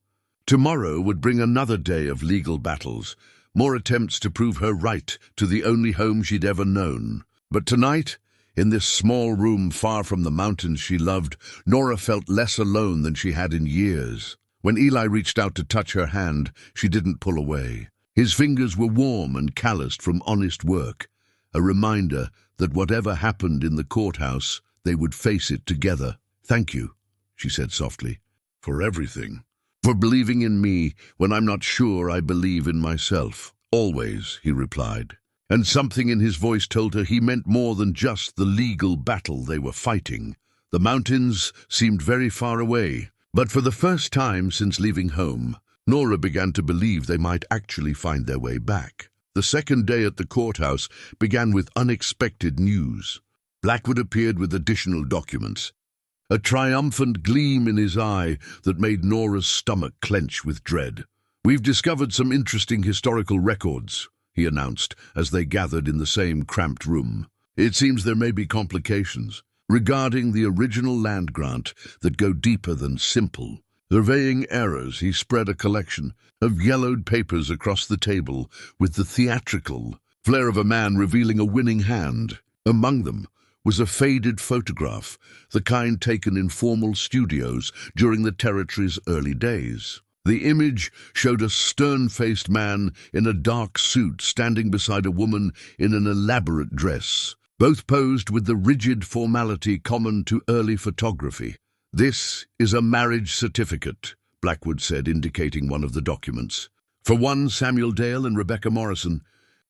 Tomorrow would bring another day of legal battles, more attempts to prove her right to the only home she'd ever known. But tonight, in this small room far from the mountains she loved, Nora felt less alone than she had in years. When Eli reached out to touch her hand, she didn't pull away. His fingers were warm and calloused from honest work, a reminder that whatever happened in the courthouse, they would face it together. "Thank you," she said softly, "for everything. For believing in me when I'm not sure I believe in myself." "Always," he replied. And something in his voice told her he meant more than just the legal battle they were fighting. The mountains seemed very far away, but for the first time since leaving home, Nora began to believe they might actually find their way back. The second day at the courthouse began with unexpected news. Blackwood appeared with additional documents, a triumphant gleam in his eye that made Nora's stomach clench with dread. "We've discovered some interesting historical records," he announced as they gathered in the same cramped room. "It seems there may be complications regarding the original land grant that go deeper than simple. Surveying errors." He spread a collection of yellowed papers across the table with the theatrical flair of a man revealing a winning hand. Among them was a faded photograph, the kind taken in formal studios during the territory's early days. The image showed a stern-faced man in a dark suit standing beside a woman in an elaborate dress. Both posed with the rigid formality common to early photography. "This is a marriage certificate," Blackwood said, indicating one of the documents. "For one Samuel Dale and Rebecca Morrison,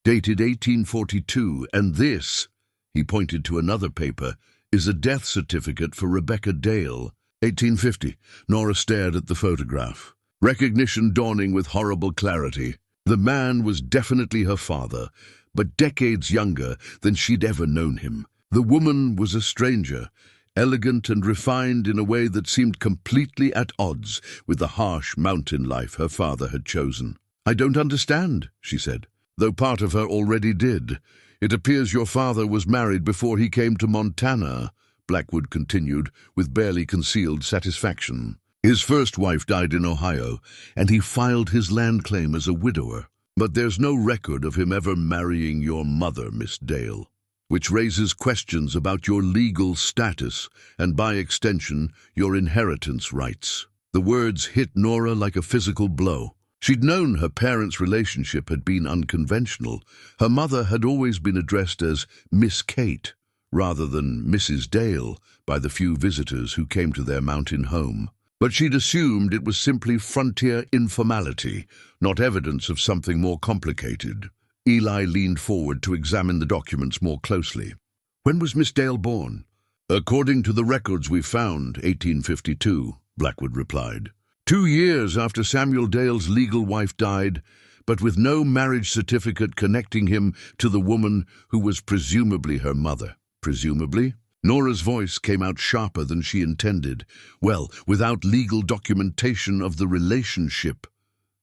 dated 1842, and this," he pointed to another paper, "is a death certificate for Rebecca Dale, 1850. Nora stared at the photograph, recognition dawning with horrible clarity. The man was definitely her father, but decades younger than she'd ever known him. The woman was a stranger, elegant and refined in a way that seemed completely at odds with the harsh mountain life her father had chosen. "I don't understand," she said, though part of her already did. "It appears your father was married before he came to Montana," Blackwood continued with barely concealed satisfaction. "His first wife died in Ohio, and he filed his land claim as a widower. But there's no record of him ever marrying your mother, Miss Dale, which raises questions about your legal status and, by extension, your inheritance rights." The words hit Nora like a physical blow. She'd known her parents' relationship had been unconventional. Her mother had always been addressed as Miss Kate, rather than Mrs. Dale, by the few visitors who came to their mountain home. But she'd assumed it was simply frontier informality, not evidence of something more complicated. Eli leaned forward to examine the documents more closely. "When was Miss Dale born?" "According to the records we found, 1852, Blackwood replied. 2 years after Samuel Dale's legal wife died, but with no marriage certificate connecting him to the woman who was presumably her mother." "Presumably?" Nora's voice came out sharper than she intended. "Well, without legal documentation of the relationship."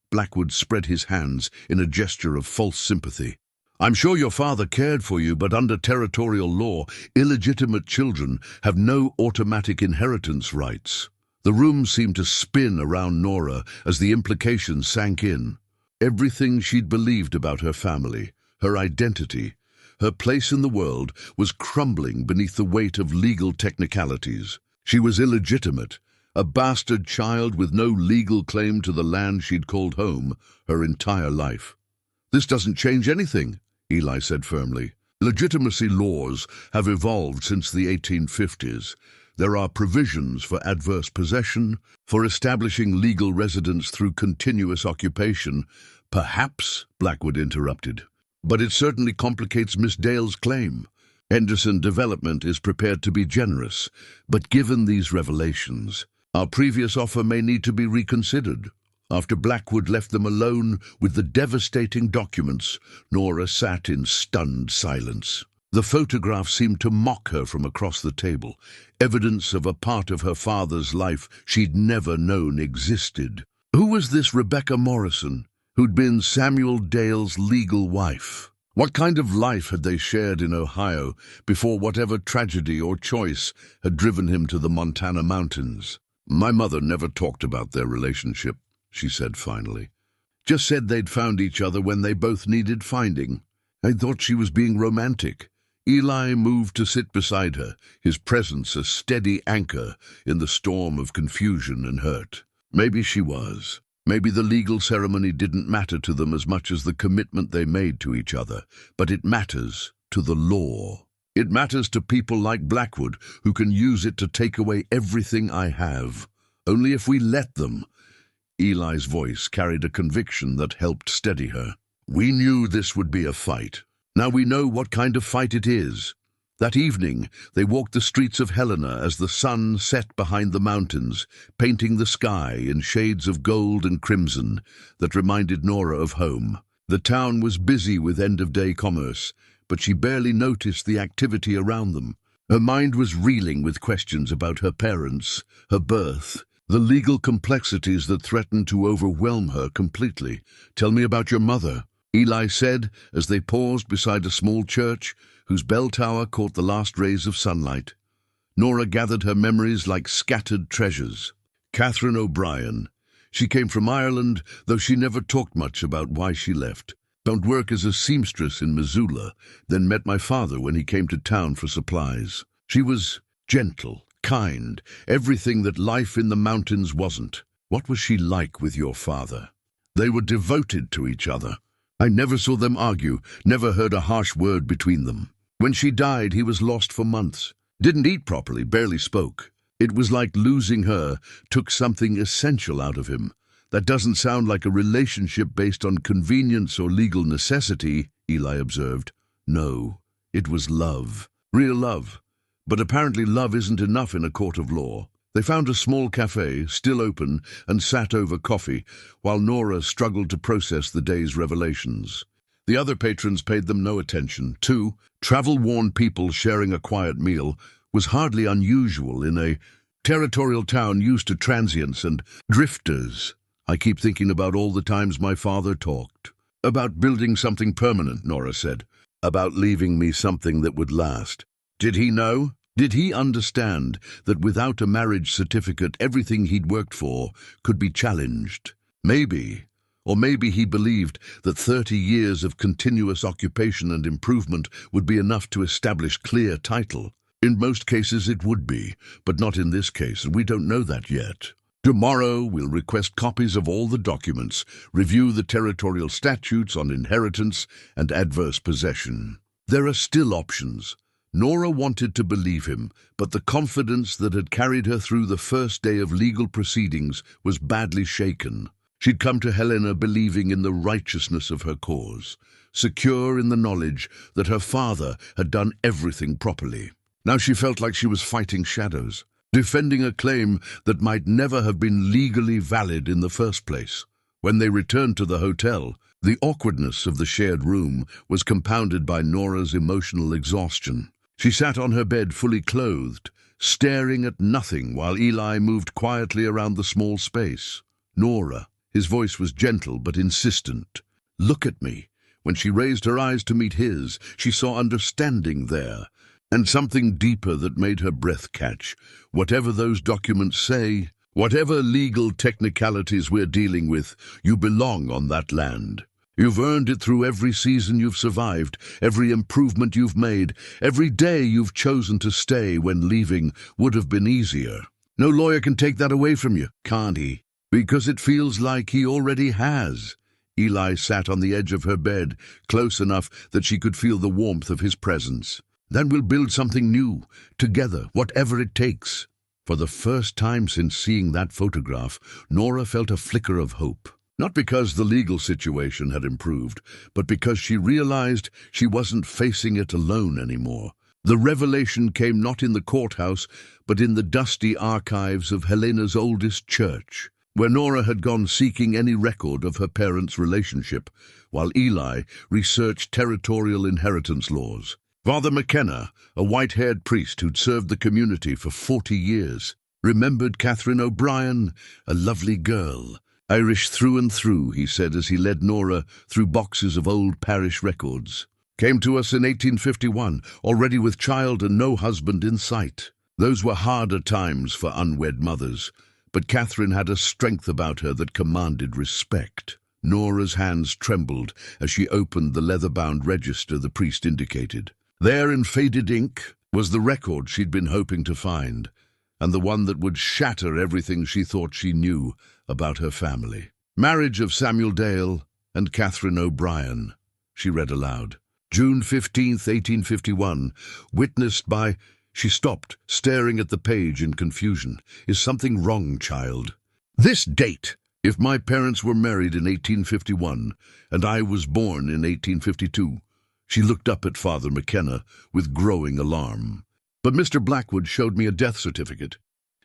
Blackwood spread his hands in a gesture of false sympathy. "I'm sure your father cared for you, but under territorial law, illegitimate children have no automatic inheritance rights." The room seemed to spin around Nora as the implications sank in. Everything she'd believed about her family, her identity, her place in the world, was crumbling beneath the weight of legal technicalities. She was illegitimate, a bastard child with no legal claim to the land she'd called home her entire life. "This doesn't change anything," Eli said firmly. "Legitimacy laws have evolved since the 1850s. There are provisions for adverse possession, for establishing legal residence through continuous occupation. Perhaps, Blackwood interrupted. But it certainly complicates Miss Dale's claim. Henderson Development is prepared to be generous, but given these revelations, our previous offer may need to be reconsidered. After Blackwood left them alone with the devastating documents, Nora sat in stunned silence. The photograph seemed to mock her from across the table, evidence of a part of her father's life she'd never known existed. Who was this Rebecca Morrison, who'd been Samuel Dale's legal wife? What kind of life had they shared in Ohio before whatever tragedy or choice had driven him to the Montana mountains? My mother never talked about their relationship, she said finally. Just said they'd found each other when they both needed finding. I thought she was being romantic. Eli moved to sit beside her, his presence a steady anchor in the storm of confusion and hurt. Maybe she was. Maybe the legal ceremony didn't matter to them as much as the commitment they made to each other, but it matters to the law. It matters to people like Blackwood, who can use it to take away everything I have. Only if we let them. Eli's voice carried a conviction that helped steady her. We knew this would be a fight. Now we know what kind of fight it is. That evening, they walked the streets of Helena as the sun set behind the mountains, painting the sky in shades of gold and crimson that reminded Nora of home. The town was busy with end-of-day commerce, but she barely noticed the activity around them. Her mind was reeling with questions about her parents, her birth, the legal complexities that threatened to overwhelm her completely. Tell me about your mother, Eli said as they paused beside a small church whose bell tower caught the last rays of sunlight. Nora gathered her memories like scattered treasures. Catherine O'Brien. She came from Ireland, though she never talked much about why she left. Found work as a seamstress in Missoula, then met my father when he came to town for supplies. She was gentle, kind, everything that life in the mountains wasn't. What was she like with your father? They were devoted to each other. I never saw them argue, never heard a harsh word between them. When she died, he was lost for months. Didn't eat properly, barely spoke. It was like losing her took something essential out of him. That doesn't sound like a relationship based on convenience or legal necessity, Eli observed. No, it was love. Real love. But apparently love isn't enough in a court of law. They found a small cafe, still open, and sat over coffee, while Nora struggled to process the day's revelations. The other patrons paid them no attention. Two travel-worn people sharing a quiet meal was hardly unusual in a territorial town used to transients and drifters. I keep thinking about all the times my father talked. About building something permanent, Nora said. About leaving me something that would last. Did he know? Did he understand that without a marriage certificate, everything he'd worked for could be challenged? Maybe. Or maybe he believed that 30 years of continuous occupation and improvement would be enough to establish clear title. In most cases it would be, but not in this case, and we don't know that yet. Tomorrow we'll request copies of all the documents, review the territorial statutes on inheritance and adverse possession. There are still options. Nora wanted to believe him, but the confidence that had carried her through the first day of legal proceedings was badly shaken. She'd come to Helena believing in the righteousness of her cause, secure in the knowledge that her father had done everything properly. Now she felt like she was fighting shadows, defending a claim that might never have been legally valid in the first place. When they returned to the hotel, the awkwardness of the shared room was compounded by Nora's emotional exhaustion. She sat on her bed fully clothed, staring at nothing while Eli moved quietly around the small space. Nora. His voice was gentle but insistent. Look at me. When she raised her eyes to meet his, she saw understanding there, and something deeper that made her breath catch. Whatever those documents say, whatever legal technicalities we're dealing with, you belong on that land. You've earned it through every season you've survived, every improvement you've made, every day you've chosen to stay when leaving would have been easier. No lawyer can take that away from you, can't he? Because it feels like he already has. Eli sat on the edge of her bed, close enough that she could feel the warmth of his presence. Then we'll build something new, together, whatever it takes." For the first time since seeing that photograph, Nora felt a flicker of hope. Not because the legal situation had improved, but because she realized she wasn't facing it alone anymore. The revelation came not in the courthouse, but in the dusty archives of Helena's oldest church, where Nora had gone seeking any record of her parents' relationship, while Eli researched territorial inheritance laws. Father McKenna, a white-haired priest who'd served the community for 40 years, remembered Catherine O'Brien, a lovely girl. "Irish through and through," he said as he led Nora through boxes of old parish records. "Came to us in 1851, already with child and no husband in sight." Those were harder times for unwed mothers, but Catherine had a strength about her that commanded respect. Nora's hands trembled as she opened the leather-bound register the priest indicated. There in faded ink was the record she'd been hoping to find, and the one that would shatter everything she thought she knew about her family. "Marriage of Samuel Dale and Catherine O'Brien," she read aloud. "June 15th, 1851, witnessed by—" She stopped, staring at the page in confusion. "Is something wrong, child?" "This date! If my parents were married in 1851, and I was born in 1852, She looked up at Father McKenna with growing alarm. "But Mr. Blackwood showed me a death certificate.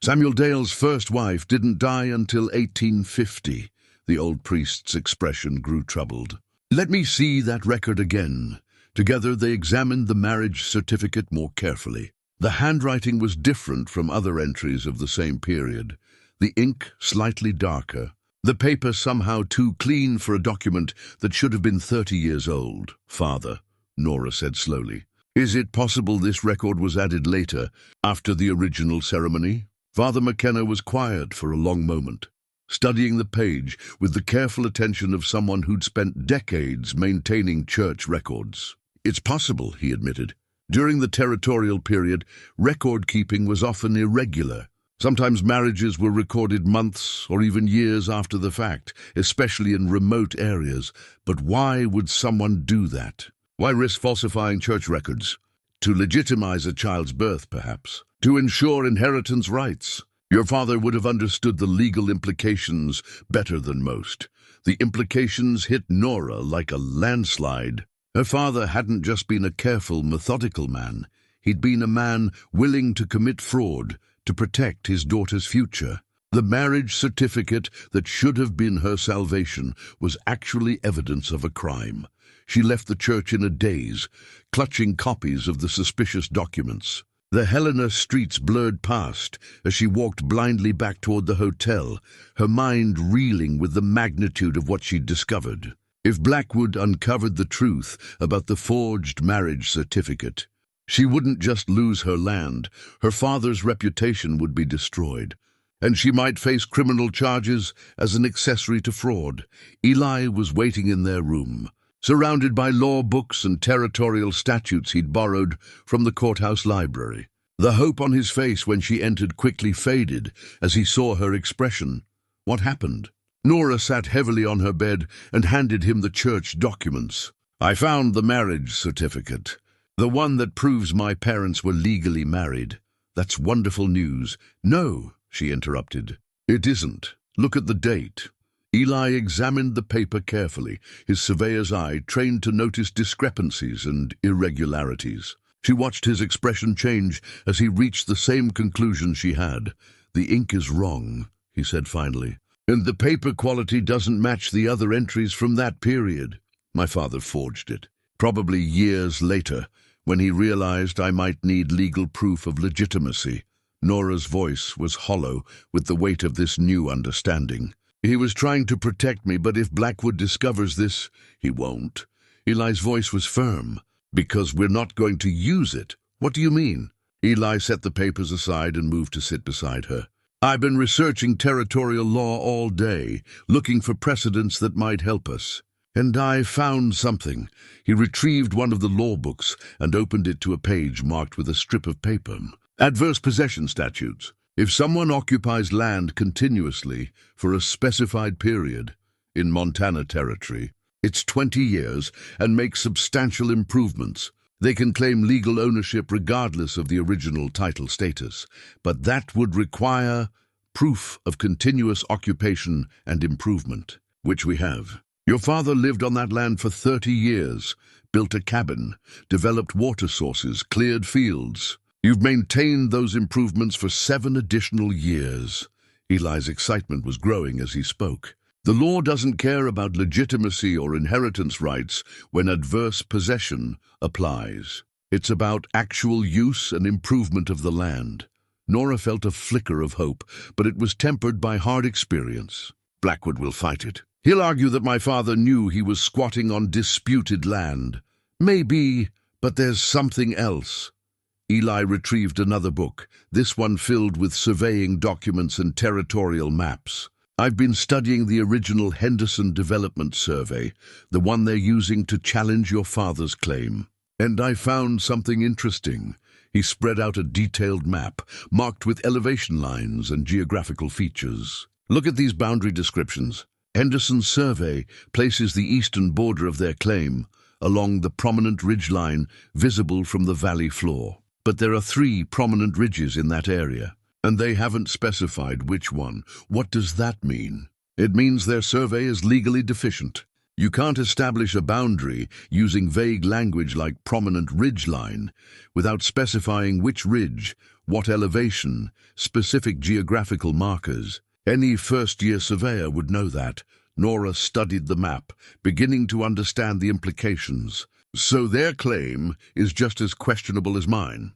Samuel Dale's first wife didn't die until 1850. The old priest's expression grew troubled. "Let me see that record again." Together they examined the marriage certificate more carefully. The handwriting was different from other entries of the same period, the ink slightly darker, the paper somehow too clean for a document that should have been 30 years old. "Father," Nora said slowly, "is it possible this record was added later, after the original ceremony?" Father McKenna was quiet for a long moment, studying the page with the careful attention of someone who'd spent decades maintaining church records. "It's possible," he admitted. "During the territorial period, record-keeping was often irregular. Sometimes marriages were recorded months or even years after the fact, especially in remote areas. But why would someone do that? Why risk falsifying church records? To legitimize a child's birth, perhaps. To ensure inheritance rights. Your father would have understood the legal implications better than most. The implications hit Nora like a landslide. Her father hadn't just been a careful, methodical man. He'd been a man willing to commit fraud to protect his daughter's future. The marriage certificate that should have been her salvation was actually evidence of a crime. She left the church in a daze, clutching copies of the suspicious documents. The Helena streets blurred past as she walked blindly back toward the hotel, her mind reeling with the magnitude of what she'd discovered. If Blackwood uncovered the truth about the forged marriage certificate, she wouldn't just lose her land, her father's reputation would be destroyed, and she might face criminal charges as an accessory to fraud. Eli was waiting in their room, surrounded by law books and territorial statutes he'd borrowed from the courthouse library. The hope on his face when she entered quickly faded as he saw her expression. What happened? Nora sat heavily on her bed and handed him the church documents. "I found the marriage certificate. The one that proves my parents were legally married. That's wonderful news." "No," she interrupted. "It isn't. Look at the date." Eli examined the paper carefully, his surveyor's eye trained to notice discrepancies and irregularities. She watched his expression change as he reached the same conclusion she had. "The ink is wrong," he said finally, "and the paper quality doesn't match the other entries from that period. My father forged it, probably years later, when he realized I might need legal proof of legitimacy." Nora's voice was hollow with the weight of this new understanding. "He was trying to protect me, but if Blackwood discovers this, he won't." Eli's voice was firm. "Because we're not going to use it." "What do you mean?" Eli set the papers aside and moved to sit beside her. "I've been researching territorial law all day, looking for precedents that might help us. And I found something." He retrieved one of the law books and opened it to a page marked with a strip of paper. "Adverse possession statutes. If someone occupies land continuously for a specified period in Montana territory, it's 20 years and makes substantial improvements, They can claim legal ownership regardless of the original title status, but that would require proof of continuous occupation and improvement, which we have. Your father lived on that land for 30 years, built a cabin, developed water sources, cleared fields. You've maintained those improvements for 7 additional years. Eli's excitement was growing as he spoke. The law doesn't care about legitimacy or inheritance rights when adverse possession applies. It's about actual use and improvement of the land. Nora felt a flicker of hope, but it was tempered by hard experience. Blackwood will fight it. He'll argue that my father knew he was squatting on disputed land. Maybe, but there's something else. Eli retrieved another book, this one filled with surveying documents and territorial maps. I've been studying the original Henderson Development Survey, the one they're using to challenge your father's claim. And I found something interesting. He spread out a detailed map, marked with elevation lines and geographical features. Look at these boundary descriptions. Henderson's survey places the eastern border of their claim along the prominent ridgeline visible from the valley floor. But there are 3 prominent ridges in that area, and they haven't specified which one. What does that mean? It means their survey is legally deficient. You can't establish a boundary using vague language like prominent ridgeline without specifying which ridge, what elevation, specific geographical markers. Any first-year surveyor would know that. Nora studied the map, beginning to understand the implications. So their claim is just as questionable as mine.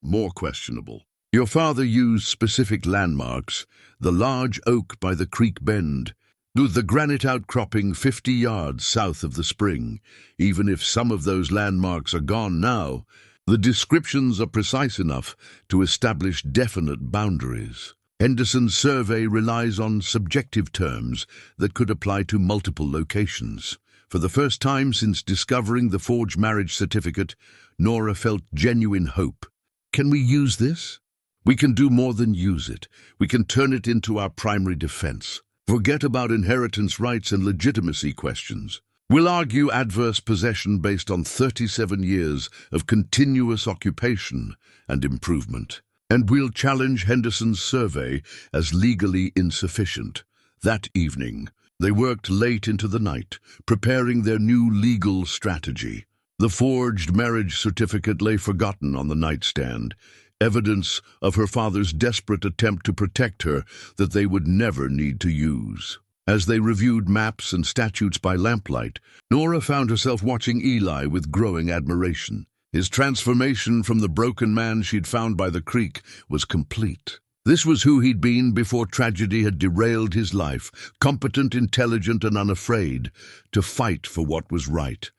More questionable. Your father used specific landmarks, the large oak by the creek bend, with the granite outcropping 50 yards south of the spring. Even if some of those landmarks are gone now, the descriptions are precise enough to establish definite boundaries. Henderson's survey relies on subjective terms that could apply to multiple locations. For the first time since discovering the forged marriage certificate, Nora felt genuine hope. Can we use this? We can do more than use it. We can turn it into our primary defense. Forget about inheritance rights and legitimacy questions. We'll argue adverse possession based on 37 years of continuous occupation and improvement. And we'll challenge Henderson's survey as legally insufficient. That evening, they worked late into the night, preparing their new legal strategy. The forged marriage certificate lay forgotten on the nightstand, evidence of her father's desperate attempt to protect her that they would never need to use. As they reviewed maps and statutes by lamplight, Nora found herself watching Eli with growing admiration. His transformation from the broken man she'd found by the creek was complete. This was who he'd been before tragedy had derailed his life, competent, intelligent, and unafraid to fight for what was right.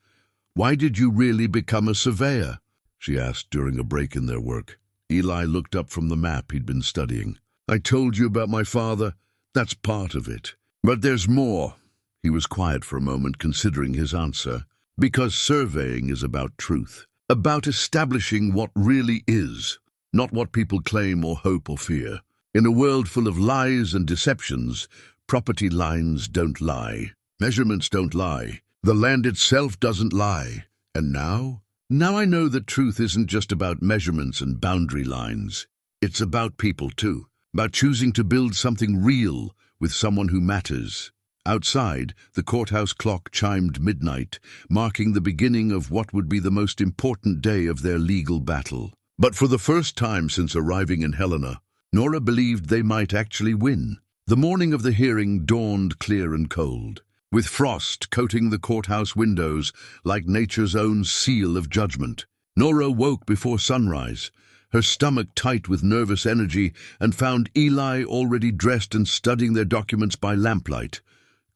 "Why did you really become a surveyor?" she asked during a break in their work. Eli looked up from the map he'd been studying. "I told you about my father. That's part of it. But there's more." He was quiet for a moment, considering his answer. "Because surveying is about truth. About establishing what really is, not what people claim or hope or fear. In a world full of lies and deceptions, property lines don't lie. Measurements don't lie. The land itself doesn't lie. And now I know that truth isn't just about measurements and boundary lines. It's about people too, about choosing to build something real with someone who matters." Outside, the courthouse clock chimed midnight, marking the beginning of what would be the most important day of their legal battle. But for the first time since arriving in Helena, Nora believed they might actually win. The morning of the hearing dawned clear and cold, with frost coating the courthouse windows like nature's own seal of judgment. Nora woke before sunrise, her stomach tight with nervous energy, and found Eli already dressed and studying their documents by lamplight.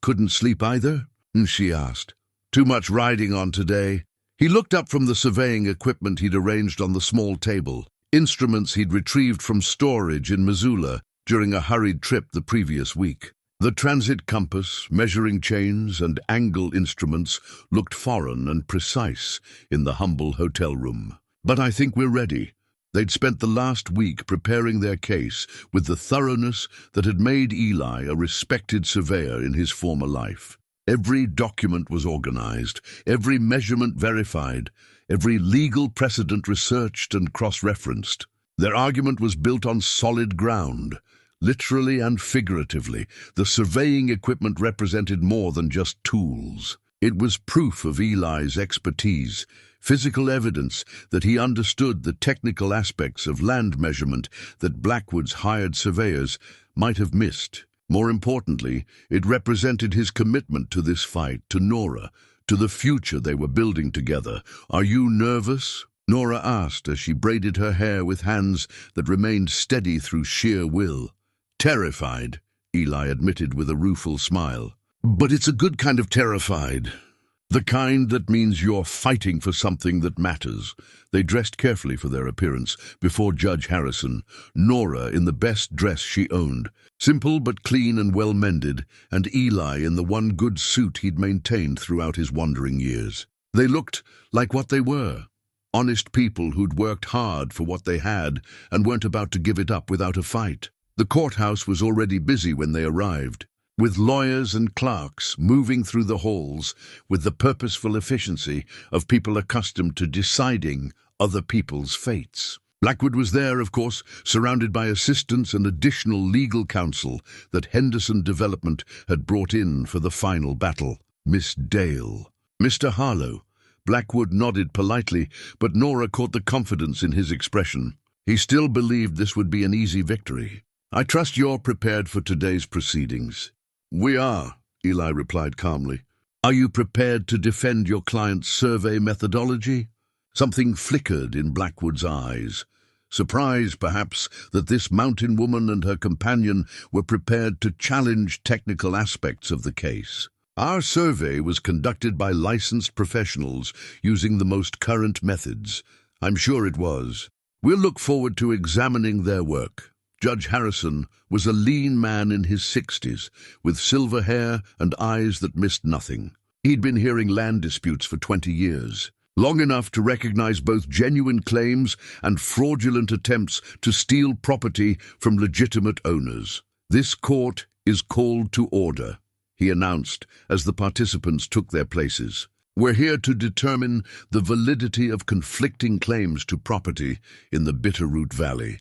"Couldn't sleep either?" she asked. "Too much riding on today." He looked up from the surveying equipment he'd arranged on the small table, instruments he'd retrieved from storage in Missoula during a hurried trip the previous week. The transit compass, measuring chains, and angle instruments looked foreign and precise in the humble hotel room. "But I think we're ready." They'd spent the last week preparing their case with the thoroughness that had made Eli a respected surveyor in his former life. Every document was organized, every measurement verified, every legal precedent researched and cross-referenced. Their argument was built on solid ground. Literally and figuratively, the surveying equipment represented more than just tools. It was proof of Eli's expertise, physical evidence that he understood the technical aspects of land measurement that Blackwood's hired surveyors might have missed. More importantly, it represented his commitment to this fight, to Nora, to the future they were building together. "Are you nervous?" Nora asked as she braided her hair with hands that remained steady through sheer will. "Terrified," Eli admitted with a rueful smile. "But it's a good kind of terrified. The kind that means you're fighting for something that matters." They dressed carefully for their appearance before Judge Harrison, Nora in the best dress she owned, simple but clean and well-mended, and Eli in the one good suit he'd maintained throughout his wandering years. They looked like what they were, honest people who'd worked hard for what they had and weren't about to give it up without a fight. The courthouse was already busy when they arrived, with lawyers and clerks moving through the halls with the purposeful efficiency of people accustomed to deciding other people's fates. Blackwood was there, of course, surrounded by assistants and additional legal counsel that Henderson Development had brought in for the final battle. Miss Dale. "Mr. Harlow." Blackwood nodded politely, but Nora caught the confidence in his expression. He still believed this would be an easy victory. "I trust you're prepared for today's proceedings." "We are," Eli replied calmly. "Are you prepared to defend your client's survey methodology?" Something flickered in Blackwood's eyes. Surprise, perhaps, that this mountain woman and her companion were prepared to challenge technical aspects of the case. "Our survey was conducted by licensed professionals using the most current methods." "I'm sure it was. We'll look forward to examining their work." Judge Harrison was a lean man in his 60s, with silver hair and eyes that missed nothing. He'd been hearing land disputes for 20 years, long enough to recognize both genuine claims and fraudulent attempts to steal property from legitimate owners. "This court is called to order," he announced as the participants took their places. "We're here to determine the validity of conflicting claims to property in the Bitterroot Valley.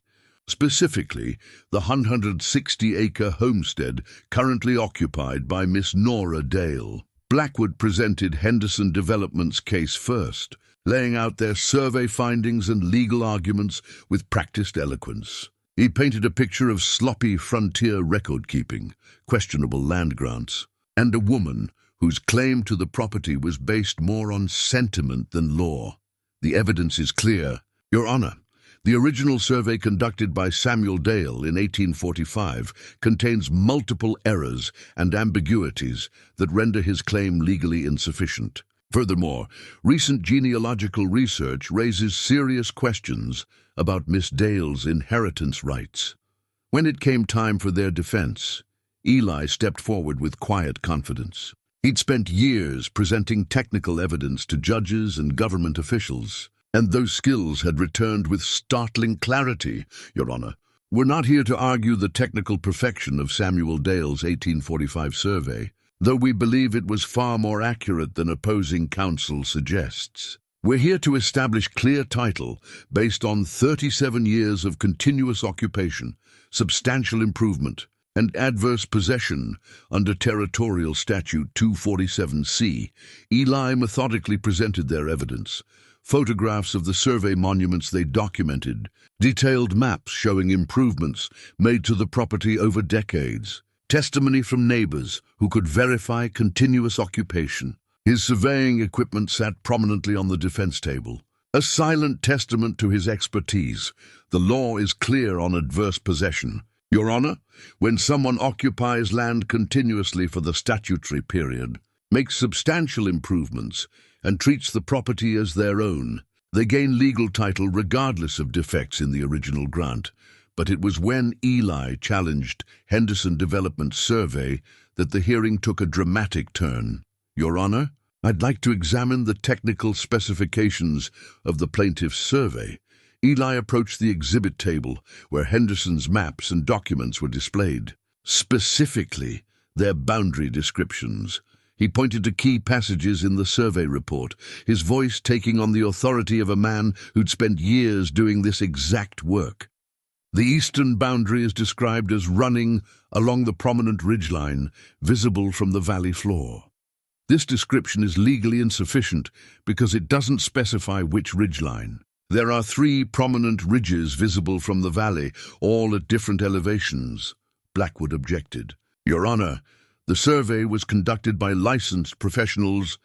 Specifically, the 160-acre homestead currently occupied by Miss Nora Dale." Blackwood presented Henderson Development's case first, laying out their survey findings and legal arguments with practiced eloquence. He painted a picture of sloppy frontier record-keeping, questionable land grants, and a woman whose claim to the property was based more on sentiment than law. "The evidence is clear, Your Honor. The original survey conducted by Samuel Dale in 1845 contains multiple errors and ambiguities that render his claim legally insufficient. Furthermore, recent genealogical research raises serious questions about Miss Dale's inheritance rights." When it came time for their defense, Eli stepped forward with quiet confidence. He'd spent years presenting technical evidence to judges and government officials, and those skills had returned with startling clarity. "Your Honor, we're not here to argue the technical perfection of Samuel Dale's 1845 survey, though we believe it was far more accurate than opposing counsel suggests. We're here to establish clear title based on 37 years of continuous occupation, substantial improvement, and adverse possession under Territorial Statute 247C. Eli methodically presented their evidence. Photographs of the survey monuments they documented, detailed maps showing improvements made to the property over decades, testimony from neighbors who could verify continuous occupation. His surveying equipment sat prominently on the defense table, a silent testament to his expertise. The law is clear on adverse possession. Your Honor, when someone occupies land continuously for the statutory period, makes substantial improvements, and treats the property as their own, they gain legal title regardless of defects in the original grant. But it was when Eli challenged Henderson Development's survey that the hearing took a dramatic turn. Your Honor, I'd like to examine the technical specifications of the plaintiff's survey. Eli approached the exhibit table where Henderson's maps and documents were displayed, specifically their boundary descriptions. He pointed to key passages in the survey report, his voice taking on the authority of a man who'd spent years doing this exact work. The eastern boundary is described as running along the prominent ridgeline, visible from the valley floor. This description is legally insufficient because it doesn't specify which ridgeline. There are 3 prominent ridges visible from the valley, all at different elevations. Blackwood objected. Your Honor, the survey was conducted by licensed professionals.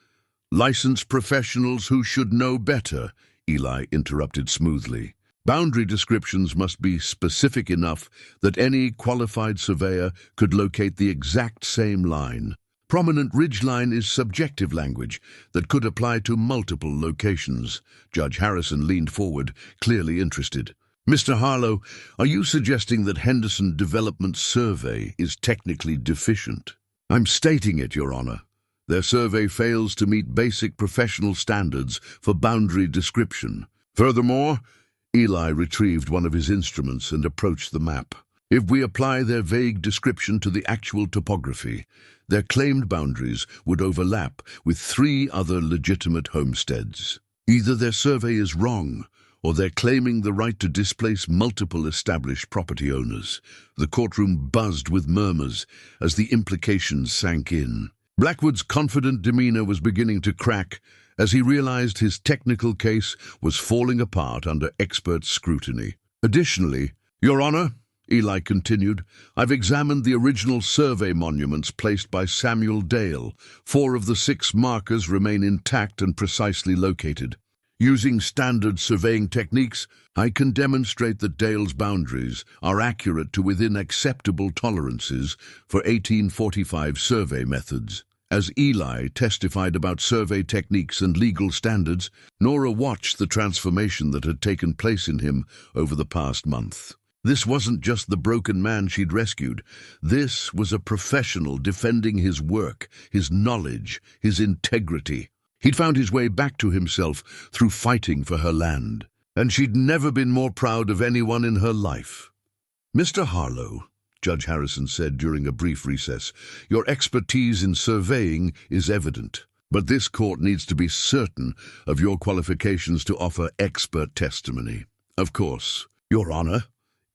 Licensed professionals who should know better, Eli interrupted smoothly. Boundary descriptions must be specific enough that any qualified surveyor could locate the exact same line. Prominent ridgeline is subjective language that could apply to multiple locations. Judge Harrison leaned forward, clearly interested. Mr. Harlow, are you suggesting that Henderson Development Survey is technically deficient? I'm stating it, Your Honor. Their survey fails to meet basic professional standards for boundary description. Furthermore, Eli retrieved one of his instruments and approached the map. If we apply their vague description to the actual topography, their claimed boundaries would overlap with 3 other legitimate homesteads. Either their survey is wrong, or they're claiming the right to displace multiple established property owners. The courtroom buzzed with murmurs as the implications sank in. Blackwood's confident demeanor was beginning to crack as he realized his technical case was falling apart under expert scrutiny. Additionally, Your Honor, Eli continued, I've examined the original survey monuments placed by Samuel Dale. 4 of the 6 markers remain intact and precisely located. Using standard surveying techniques, I can demonstrate that Dale's boundaries are accurate to within acceptable tolerances for 1845 survey methods. As Eli testified about survey techniques and legal standards, Nora watched the transformation that had taken place in him over the past month. This wasn't just the broken man she'd rescued. This was a professional defending his work, his knowledge, his integrity. He'd found his way back to himself through fighting for her land, and she'd never been more proud of anyone in her life. Mr. Harlow, Judge Harrison said during a brief recess, your expertise in surveying is evident, but this court needs to be certain of your qualifications to offer expert testimony. Of course, Your Honor.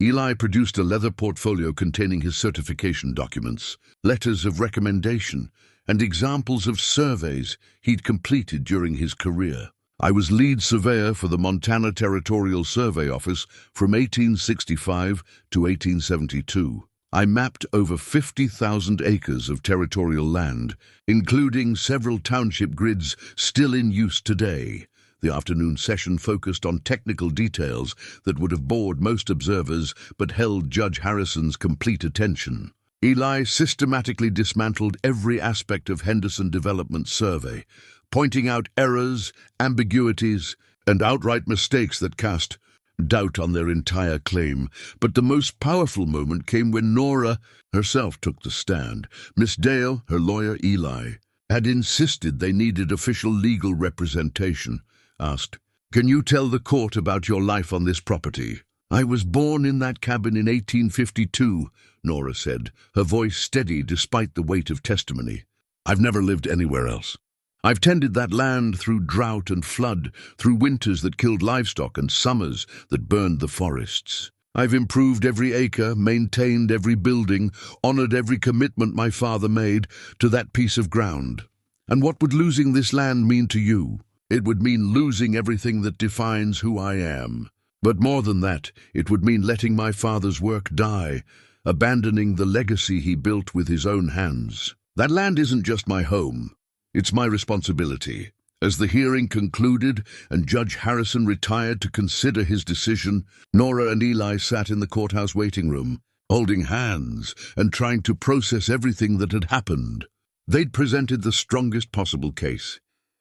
Eli produced a leather portfolio containing his certification documents, letters of recommendation, and examples of surveys he'd completed during his career. I was lead surveyor for the Montana Territorial Survey Office from 1865 to 1872. I mapped over 50,000 acres of territorial land, including several township grids still in use today. The afternoon session focused on technical details that would have bored most observers but held Judge Harrison's complete attention. Eli systematically dismantled every aspect of Henderson Development Survey, pointing out errors, ambiguities, and outright mistakes that cast doubt on their entire claim. But the most powerful moment came when Nora herself took the stand. Miss Dale, her lawyer Eli, had insisted they needed official legal representation. Asked, "Can you tell the court about your life on this property?" "I was born in that cabin in 1852, Nora said, her voice steady despite the weight of testimony. "I've never lived anywhere else. I've tended that land through drought and flood, through winters that killed livestock and summers that burned the forests. I've improved every acre, maintained every building, honored every commitment my father made to that piece of ground. And what would losing this land mean to you? It would mean losing everything that defines who I am. But more than that, it would mean letting my father's work die, abandoning the legacy he built with his own hands. That land isn't just my home. It's my responsibility." As the hearing concluded and Judge Harrison retired to consider his decision, Nora and Eli sat in the courthouse waiting room, holding hands and trying to process everything that had happened. They'd presented the strongest possible case.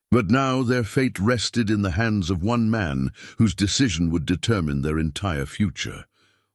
But now their fate rested in the hands of one man whose decision would determine their entire future.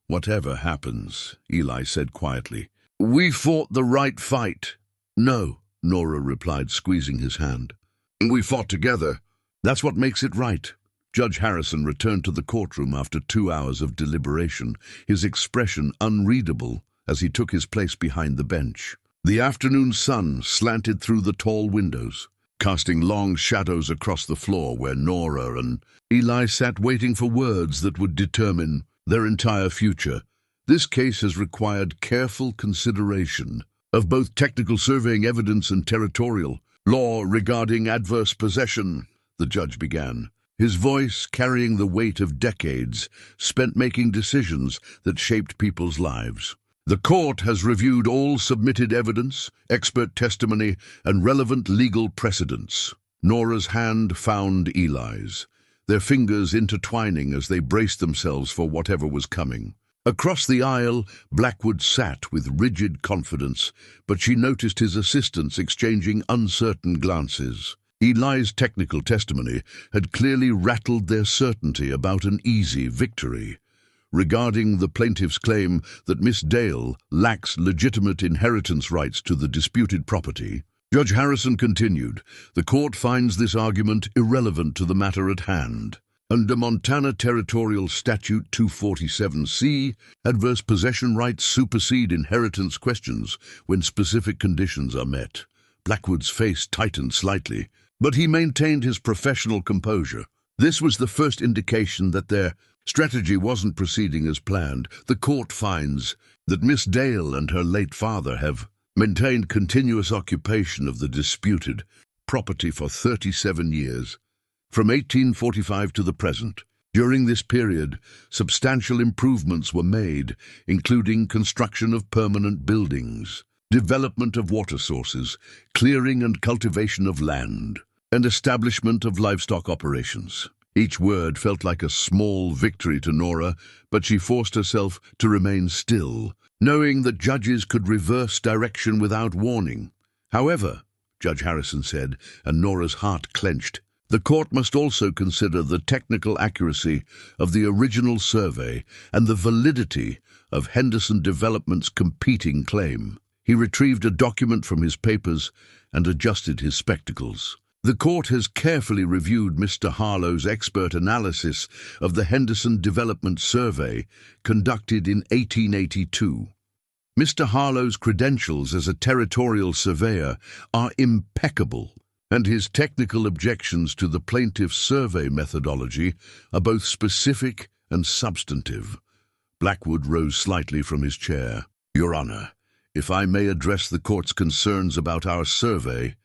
"Whatever happens," Eli said quietly, "we fought the right fight." "No," Nora replied, squeezing his hand. "We fought together. That's what makes it right." Judge Harrison returned to the courtroom after 2 hours of deliberation, his expression unreadable as he took his place behind the bench. The afternoon sun slanted through the tall windows, casting long shadows across the floor where Nora and Eli sat waiting for words that would determine their entire future. This case has required careful consideration of both technical surveying evidence and territorial law regarding adverse possession, the judge began, his voice carrying the weight of decades spent making decisions that shaped people's lives. The court has reviewed all submitted evidence, expert testimony, and relevant legal precedents. Nora's hand found Eli's, their fingers intertwining as they braced themselves for whatever was coming. Across the aisle, Blackwood sat with rigid confidence, but she noticed his assistants exchanging uncertain glances. Eli's technical testimony had clearly rattled their certainty about an easy victory. Regarding the plaintiff's claim that Miss Dale lacks legitimate inheritance rights to the disputed property, Judge Harrison continued, "The court finds this argument irrelevant to the matter at hand. Under Montana Territorial Statute 247C, adverse possession rights supersede inheritance questions when specific conditions are met." Blackwood's face tightened slightly, but he maintained his professional composure. This was the first indication that their strategy wasn't proceeding as planned. The court finds that Miss Dale and her late father have maintained continuous occupation of the disputed property for 37 years. From 1845 to the present. During this period, substantial improvements were made, including construction of permanent buildings, development of water sources, clearing and cultivation of land, and establishment of livestock operations. Each word felt like a small victory to Nora, but she forced herself to remain still, knowing that judges could reverse direction without warning. However, Judge Harrison said, and Nora's heart clenched, the court must also consider the technical accuracy of the original survey and the validity of Henderson Development's competing claim. He retrieved a document from his papers and adjusted his spectacles. The court has carefully reviewed Mr. Harlow's expert analysis of the Henderson Development Survey conducted in 1882. Mr. Harlow's credentials as a territorial surveyor are impeccable, and his technical objections to the plaintiff's survey methodology are both specific and substantive. Blackwood rose slightly from his chair. "Your Honor, if I may address the court's concerns about our survey."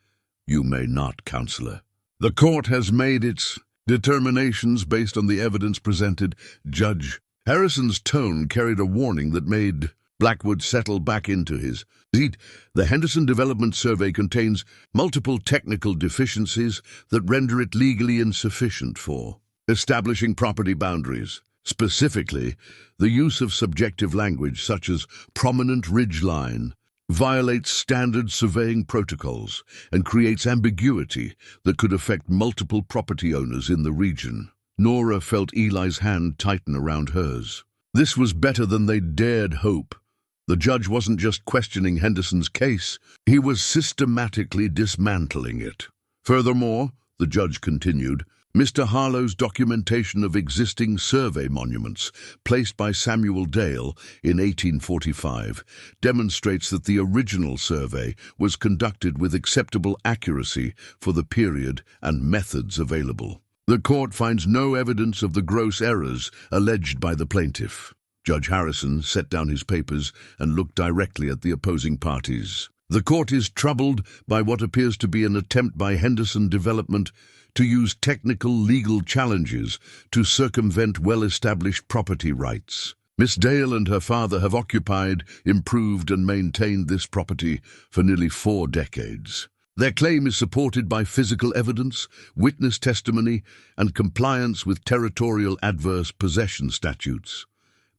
"You may not, Counselor." "The court has made its determinations based on the evidence presented." Judge Harrison's tone carried a warning that made Blackwood settle back into his seat. "The Henderson Development Survey contains multiple technical deficiencies that render it legally insufficient for establishing property boundaries. Specifically, the use of subjective language such as prominent ridgeline violates standard surveying protocols and creates ambiguity that could affect multiple property owners in the region." Nora felt Eli's hand tighten around hers. This was better than they dared hope. The judge wasn't just questioning Henderson's case, he was systematically dismantling it. Furthermore, the judge continued, Mr. Harlow's documentation of existing survey monuments, placed by Samuel Dale in 1845, demonstrates that the original survey was conducted with acceptable accuracy for the period and methods available. The court finds no evidence of the gross errors alleged by the plaintiff. Judge Harrison set down his papers and looked directly at the opposing parties. The court is troubled by what appears to be an attempt by Henderson Development to use technical legal challenges to circumvent well-established property rights. Miss Dale and her father have occupied, improved and maintained this property for nearly 4 decades. Their claim is supported by physical evidence, witness testimony, and compliance with territorial adverse possession statutes.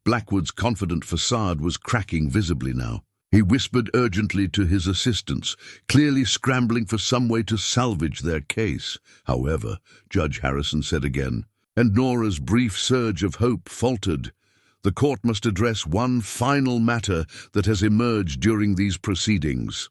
Blackwood's confident facade was cracking visibly now. He whispered urgently to his assistants, clearly scrambling for some way to salvage their case. "However," Judge Harrison said again, and Nora's brief surge of hope faltered, "the court must address one final matter that has emerged during these proceedings."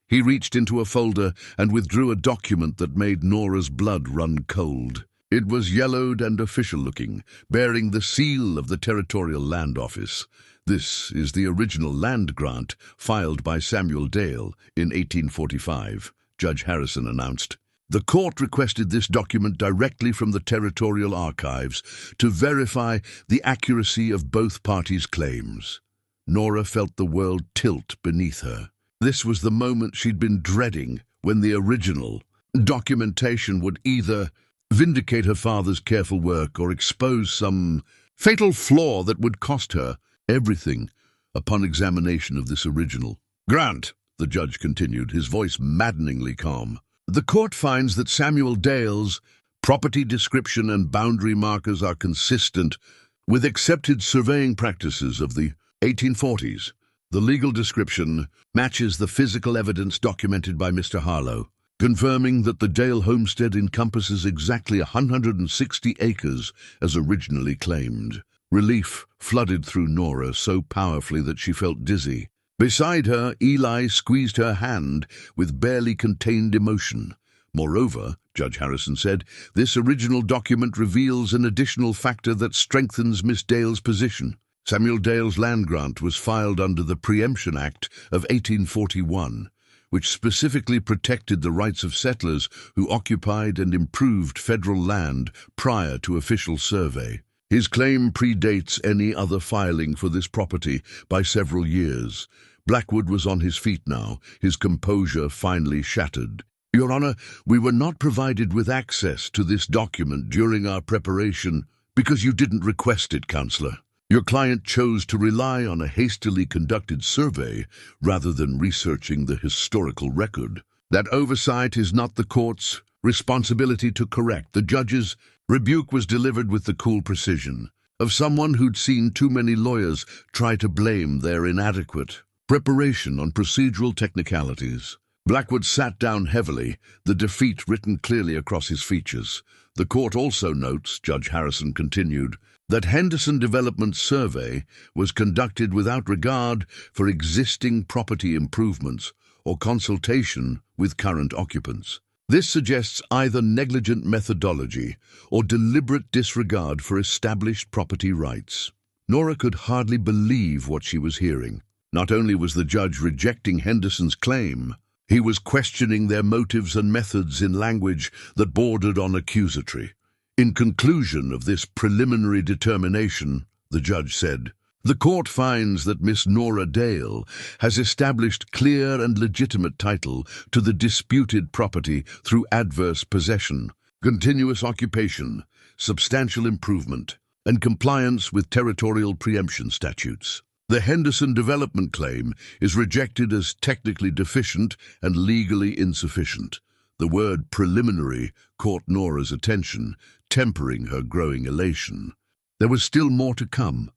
He reached into a folder and withdrew a document that made Nora's blood run cold. It was yellowed and official-looking, bearing the seal of the Territorial Land Office. This is the original land grant filed by Samuel Dale in 1845, Judge Harrison announced. The court requested this document directly from the territorial archives to verify the accuracy of both parties' claims. Nora felt the world tilt beneath her. This was the moment she'd been dreading, when the original documentation would either vindicate her father's careful work or expose some fatal flaw that would cost her everything upon examination of this original. "Grant," the judge continued, his voice maddeningly calm, "the court finds that Samuel Dale's property description and boundary markers are consistent with accepted surveying practices of the 1840s. The legal description matches the physical evidence documented by Mr. Harlow, confirming that the Dale homestead encompasses exactly 160 acres as originally claimed." Relief flooded through Nora so powerfully that she felt dizzy. Beside her, Eli squeezed her hand with barely contained emotion. "Moreover," Judge Harrison said, "this original document reveals an additional factor that strengthens Miss Dale's position. Samuel Dale's land grant was filed under the Preemption Act of 1841, which specifically protected the rights of settlers who occupied and improved federal land prior to official survey. His claim predates any other filing for this property by several years." Blackwood was on his feet now, his composure finally shattered. "Your Honor, we were not provided with access to this document during our preparation because you didn't request it, Counselor. Your client chose to rely on a hastily conducted survey rather than researching the historical record. That oversight is not the court's responsibility to correct." The judge's rebuke was delivered with the cool precision of someone who'd seen too many lawyers try to blame their inadequate preparation on procedural technicalities. Blackwood sat down heavily, the defeat written clearly across his features. "The court also notes," Judge Harrison continued, "that Henderson Development's survey was conducted without regard for existing property improvements or consultation with current occupants. This suggests either negligent methodology or deliberate disregard for established property rights." Nora could hardly believe what she was hearing. Not only was the judge rejecting Henderson's claim, he was questioning their motives and methods in language that bordered on accusatory. In conclusion of this preliminary determination, the judge said, "The court finds that Miss Nora Dale has established clear and legitimate title to the disputed property through adverse possession, continuous occupation, substantial improvement, and compliance with territorial preemption statutes. The Henderson Development claim is rejected as technically deficient and legally insufficient." The word preliminary caught Nora's attention, tempering her growing elation. There was still more to come,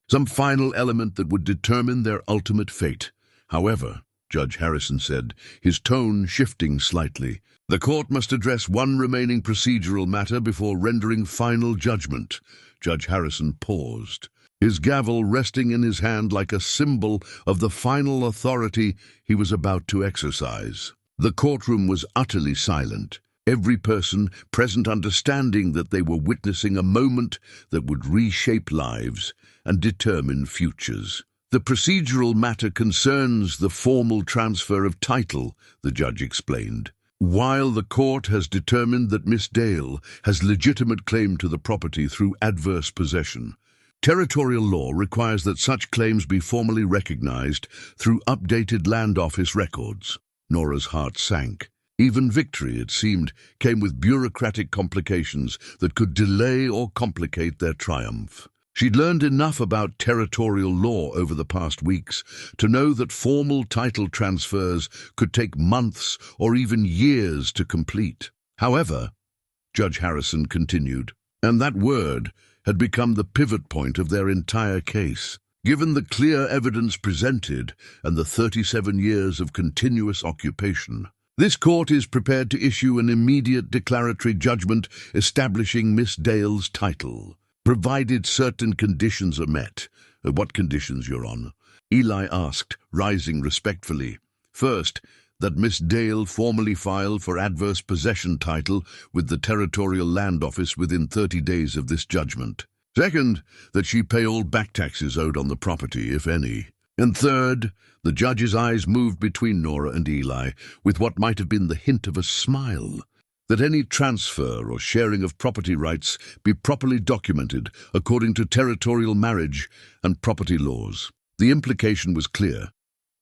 some final element that would determine their ultimate fate. "However," Judge Harrison said, his tone shifting slightly, "the court must address one remaining procedural matter before rendering final judgment." Judge Harrison paused, his gavel resting in his hand like a symbol of the final authority he was about to exercise. The courtroom was utterly silent, every person present understanding that they were witnessing a moment that would reshape lives and determine futures. "The procedural matter concerns the formal transfer of title," the judge explained. "While the court has determined that Miss Dale has legitimate claim to the property through adverse possession, territorial law requires that such claims be formally recognized through updated land office records." Nora's heart sank. Even victory, it seemed, came with bureaucratic complications that could delay or complicate their triumph. She'd learned enough about territorial law over the past weeks to know that formal title transfers could take months or even years to complete. "However," Judge Harrison continued, and that word had become the pivot point of their entire case, "given the clear evidence presented and the 37 years of continuous occupation, this court is prepared to issue an immediate declaratory judgment establishing Miss Dale's title, provided certain conditions are met." "What conditions, Your Honor?" Eli asked, rising respectfully. "First, that Miss Dale formally file for adverse possession title with the Territorial Land Office within 30 days of this judgment. Second, that she pay all back taxes owed on the property, if any. And third, the judge's eyes moved between Nora and Eli, with what might have been the hint of a smile. That any transfer or sharing of property rights be properly documented according to territorial marriage and property laws. The implication was clear,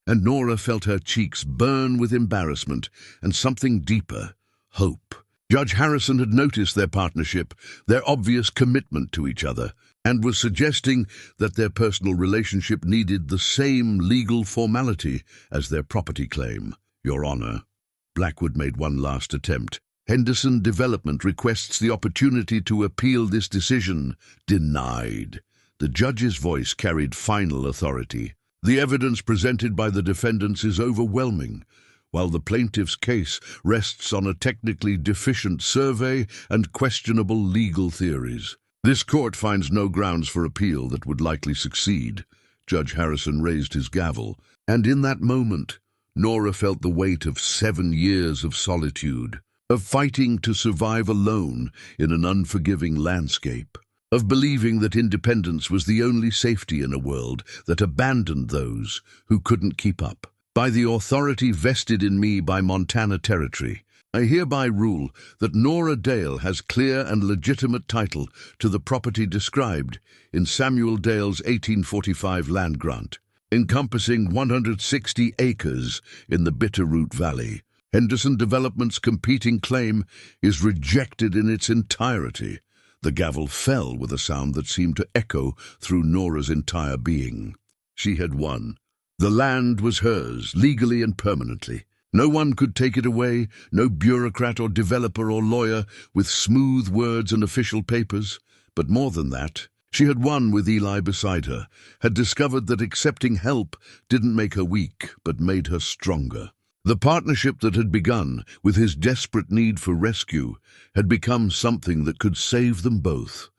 and Nora felt her cheeks burn with embarrassment and something deeper, hope. Judge Harrison had noticed their partnership, their obvious commitment to each other, and was suggesting that their personal relationship needed the same legal formality as their property claim. Your Honor. Blackwood made one last attempt. Henderson Development requests the opportunity to appeal this decision. Denied. The judge's voice carried final authority. The evidence presented by the defendants is overwhelming, while the plaintiff's case rests on a technically deficient survey and questionable legal theories. This court finds no grounds for appeal that would likely succeed. Judge Harrison raised his gavel, and in that moment, Nora felt the weight of 7 years of solitude, of fighting to survive alone in an unforgiving landscape, of believing that independence was the only safety in a world that abandoned those who couldn't keep up. By the authority vested in me by Montana Territory, I hereby rule that Nora Dale has clear and legitimate title to the property described in Samuel Dale's 1845 land grant, encompassing 160 acres in the Bitterroot Valley. Henderson Development's competing claim is rejected in its entirety. The gavel fell with a sound that seemed to echo through Nora's entire being. She had won. The land was hers, legally and permanently. No one could take it away, no bureaucrat or developer or lawyer with smooth words and official papers. But more than that, she had won with Eli beside her, had discovered that accepting help didn't make her weak, but made her stronger. The partnership that had begun with his desperate need for rescue had become something that could save them both.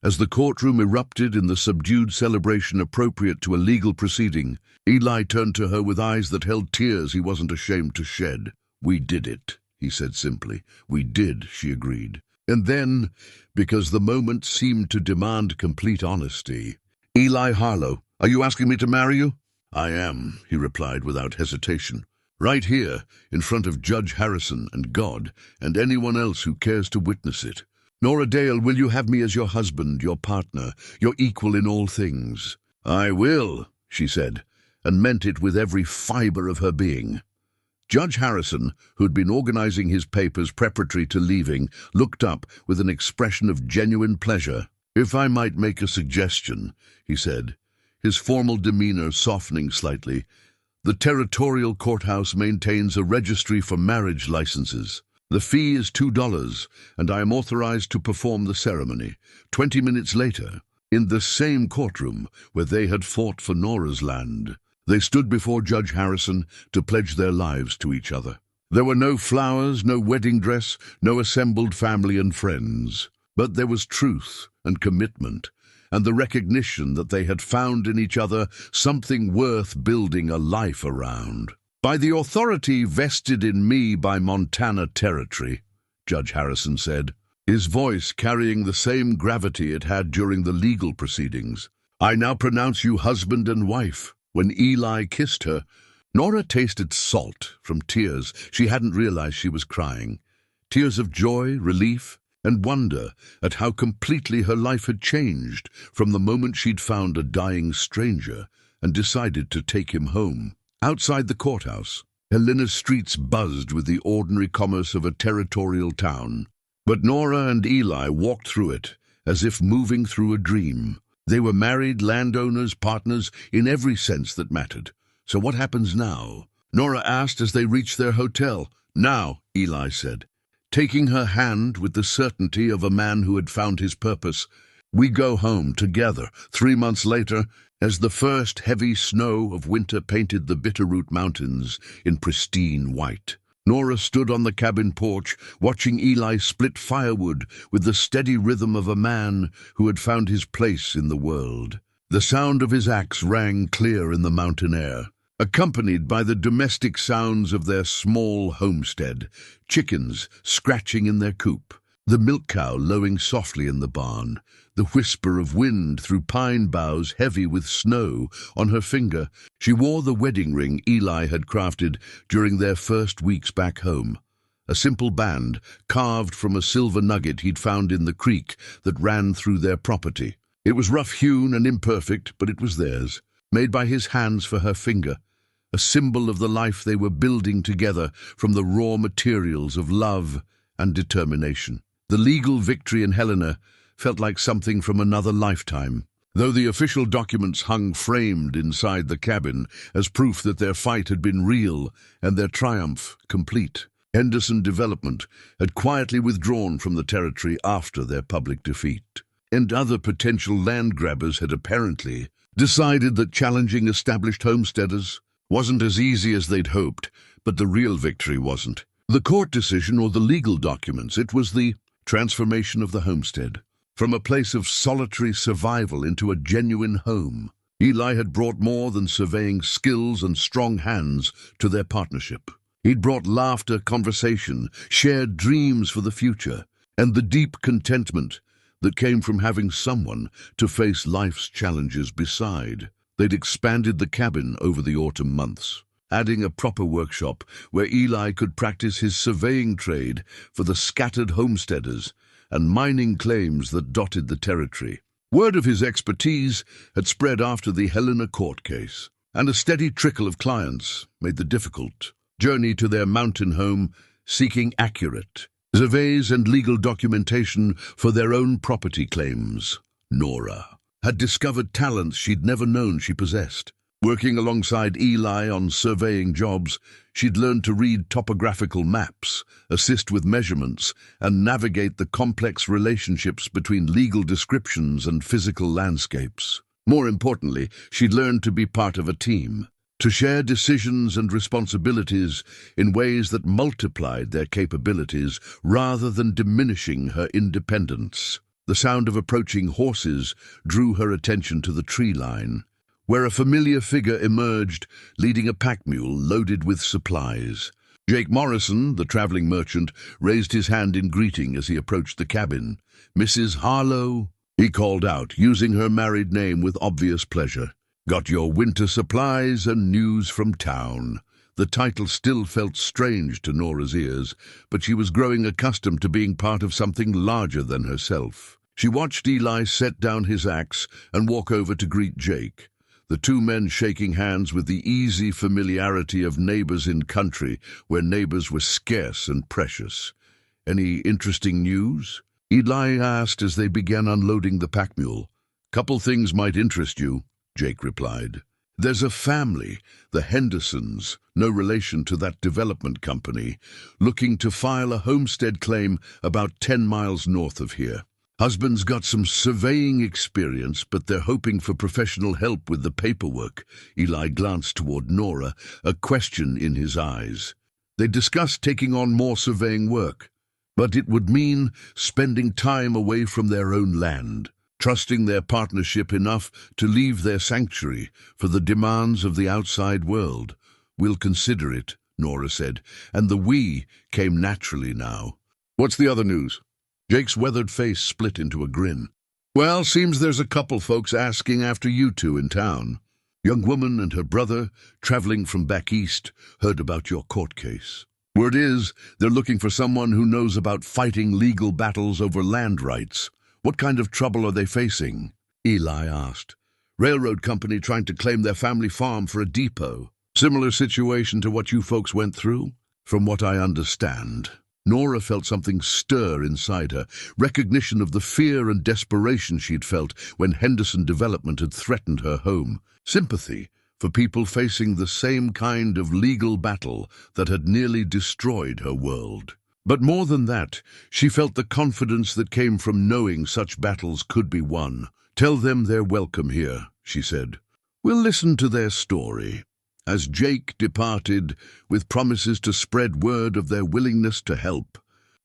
As the courtroom erupted in the subdued celebration appropriate to a legal proceeding, Eli turned to her with eyes that held tears he wasn't ashamed to shed. "We did it," he said simply. "We did," she agreed. And then, because the moment seemed to demand complete honesty, "Eli Harlow, are you asking me to marry you?" "I am," he replied without hesitation. "Right here, in front of Judge Harrison and God, and anyone else who cares to witness it. Nora Dale, will you have me as your husband, your partner, your equal in all things?" "I will," she said, and meant it with every fiber of her being. Judge Harrison, who'd been organizing his papers preparatory to leaving, looked up with an expression of genuine pleasure. "If I might make a suggestion," he said, his formal demeanor softening slightly, "the territorial courthouse maintains a registry for marriage licenses. The fee is $2, and I am authorized to perform the ceremony. 20 minutes later, in the same courtroom where they had fought for Nora's land, they stood before Judge Harrison to pledge their lives to each other. There were no flowers, no wedding dress, no assembled family and friends. But there was truth and commitment, and the recognition that they had found in each other something worth building a life around. "By the authority vested in me by Montana Territory," Judge Harrison said, his voice carrying the same gravity it had during the legal proceedings, "I now pronounce you husband and wife." When Eli kissed her, Nora tasted salt from tears she hadn't realized she was crying. Tears of joy, relief, and wonder at how completely her life had changed from the moment she'd found a dying stranger and decided to take him home. Outside the courthouse, Helena's streets buzzed with the ordinary commerce of a territorial town. But Nora and Eli walked through it as if moving through a dream. They were married, landowners, partners, in every sense that mattered. "So what happens now?" Nora asked as they reached their hotel. "Now," Eli said, taking her hand with the certainty of a man who had found his purpose, "we go home together." 3 months later, as the first heavy snow of winter painted the Bitterroot Mountains in pristine white, Nora stood on the cabin porch, watching Eli split firewood with the steady rhythm of a man who had found his place in the world. The sound of his axe rang clear in the mountain air, accompanied by the domestic sounds of their small homestead, chickens scratching in their coop, The milk cow lowing softly in the barn, the whisper of wind through pine boughs heavy with snow. On her finger, she wore the wedding ring Eli had crafted during their first weeks back home. A simple band carved from a silver nugget he'd found in the creek that ran through their property. It was rough-hewn and imperfect, but it was theirs, made by his hands for her finger, a symbol of the life they were building together from the raw materials of love and determination. The legal victory in Helena felt like something from another lifetime, though the official documents hung framed inside the cabin as proof that their fight had been real and their triumph complete. Henderson Development had quietly withdrawn from the territory after their public defeat, and other potential land grabbers had apparently decided that challenging established homesteaders wasn't as easy as they'd hoped, but the real victory wasn't the court decision or the legal documents. It was the transformation of the homestead, from a place of solitary survival into a genuine home. Eli had brought more than surveying skills and strong hands to their partnership. He'd brought laughter, conversation, shared dreams for the future, and the deep contentment that came from having someone to face life's challenges beside. They'd expanded the cabin over the autumn months, adding a proper workshop where Eli could practice his surveying trade for the scattered homesteaders and mining claims that dotted the territory. Word of his expertise had spread after the Helena court case, and a steady trickle of clients made the difficult journey to their mountain home seeking accurate surveys and legal documentation for their own property claims. Nora had discovered talents she'd never known she possessed. Working alongside Eli on surveying jobs, she'd learned to read topographical maps, assist with measurements, and navigate the complex relationships between legal descriptions and physical landscapes. More importantly, she'd learned to be part of a team, to share decisions and responsibilities in ways that multiplied their capabilities rather than diminishing her independence. The sound of approaching horses drew her attention to the tree line, where a familiar figure emerged, leading a pack mule loaded with supplies. Jake Morrison, the traveling merchant, raised his hand in greeting as he approached the cabin. "Mrs. Harlow," he called out, using her married name with obvious pleasure. "Got your winter supplies and news from town." The title still felt strange to Nora's ears, but she was growing accustomed to being part of something larger than herself. She watched Eli set down his axe and walk over to greet Jake, the two men shaking hands with the easy familiarity of neighbors in country where neighbors were scarce and precious. "Any interesting news?" Eli asked as they began unloading the pack mule. "Couple things might interest you," Jake replied. "There's a family, the Hendersons, no relation to that development company, looking to file a homestead claim about 10 miles north of here. Husband's got some surveying experience, but they're hoping for professional help with the paperwork." Eli glanced toward Nora, a question in his eyes. They discussed taking on more surveying work, but it would mean spending time away from their own land, trusting their partnership enough to leave their sanctuary for the demands of the outside world. "We'll consider it," Nora said, and the "we" came naturally now. "What's the other news?" Jake's weathered face split into a grin. "Well, seems there's a couple folks asking after you two in town. Young woman and her brother, traveling from back east, heard about your court case. Word is, they're looking for someone who knows about fighting legal battles over land rights. What kind of trouble are they facing?" Eli asked. "Railroad company trying to claim their family farm for a depot. Similar situation to what you folks went through?" "From what I understand." Nora felt something stir inside her, recognition of the fear and desperation she'd felt when Henderson Development had threatened her home. Sympathy for people facing the same kind of legal battle that had nearly destroyed her world. But more than that, she felt the confidence that came from knowing such battles could be won. "Tell them they're welcome here," she said. "We'll listen to their story." As Jake departed, with promises to spread word of their willingness to help,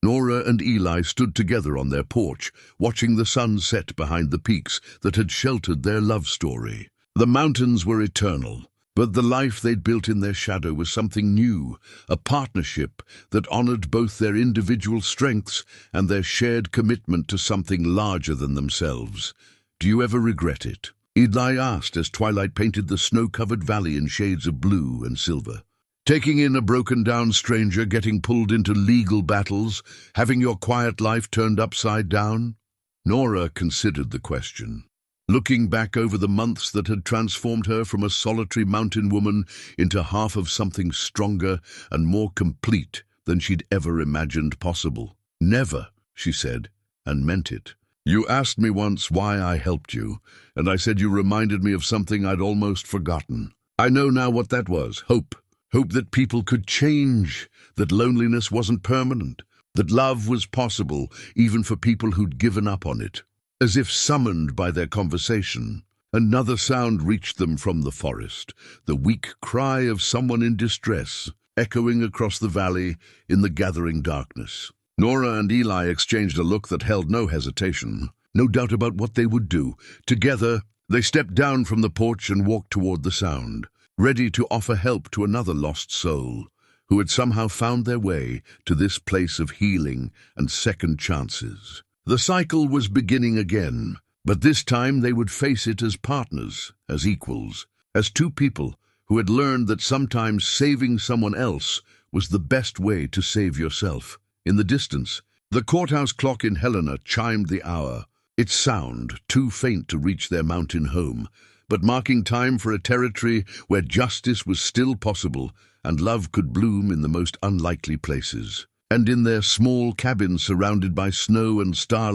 Nora and Eli stood together on their porch, watching the sun set behind the peaks that had sheltered their love story. The mountains were eternal, But the life they'd built in their shadow was something new, a partnership that honored both their individual strengths and their shared commitment to something larger than themselves. Do you ever regret it? Eli asked as twilight painted the snow-covered valley in shades of blue and silver. Taking in a broken-down stranger, getting pulled into legal battles, having your quiet life turned upside down? Nora considered the question. Looking back over the months that had transformed her from a solitary mountain woman into half of something stronger and more complete than she'd ever imagined possible. Never, she said, and meant it. You asked me once why I helped you, and I said you reminded me of something I'd almost forgotten. I know now what that was. Hope. Hope that people could change, that loneliness wasn't permanent, that love was possible even for people who'd given up on it. As if summoned by their conversation, another sound reached them from the forest, the weak cry of someone in distress, echoing across the valley in the gathering darkness. Nora and Eli exchanged a look that held no hesitation, no doubt about what they would do. Together, they stepped down from the porch and walked toward the sound, ready to offer help to another lost soul, who had somehow found their way to this place of healing and second chances. The cycle was beginning again, but this time they would face it as partners, as equals, as two people who had learned that sometimes saving someone else was the best way to save yourself. In the distance, the courthouse clock in Helena chimed the hour, its sound too faint to reach their mountain home, but marking time for a territory where justice was still possible and love could bloom in the most unlikely places. And in their small cabin surrounded by snow and starlight,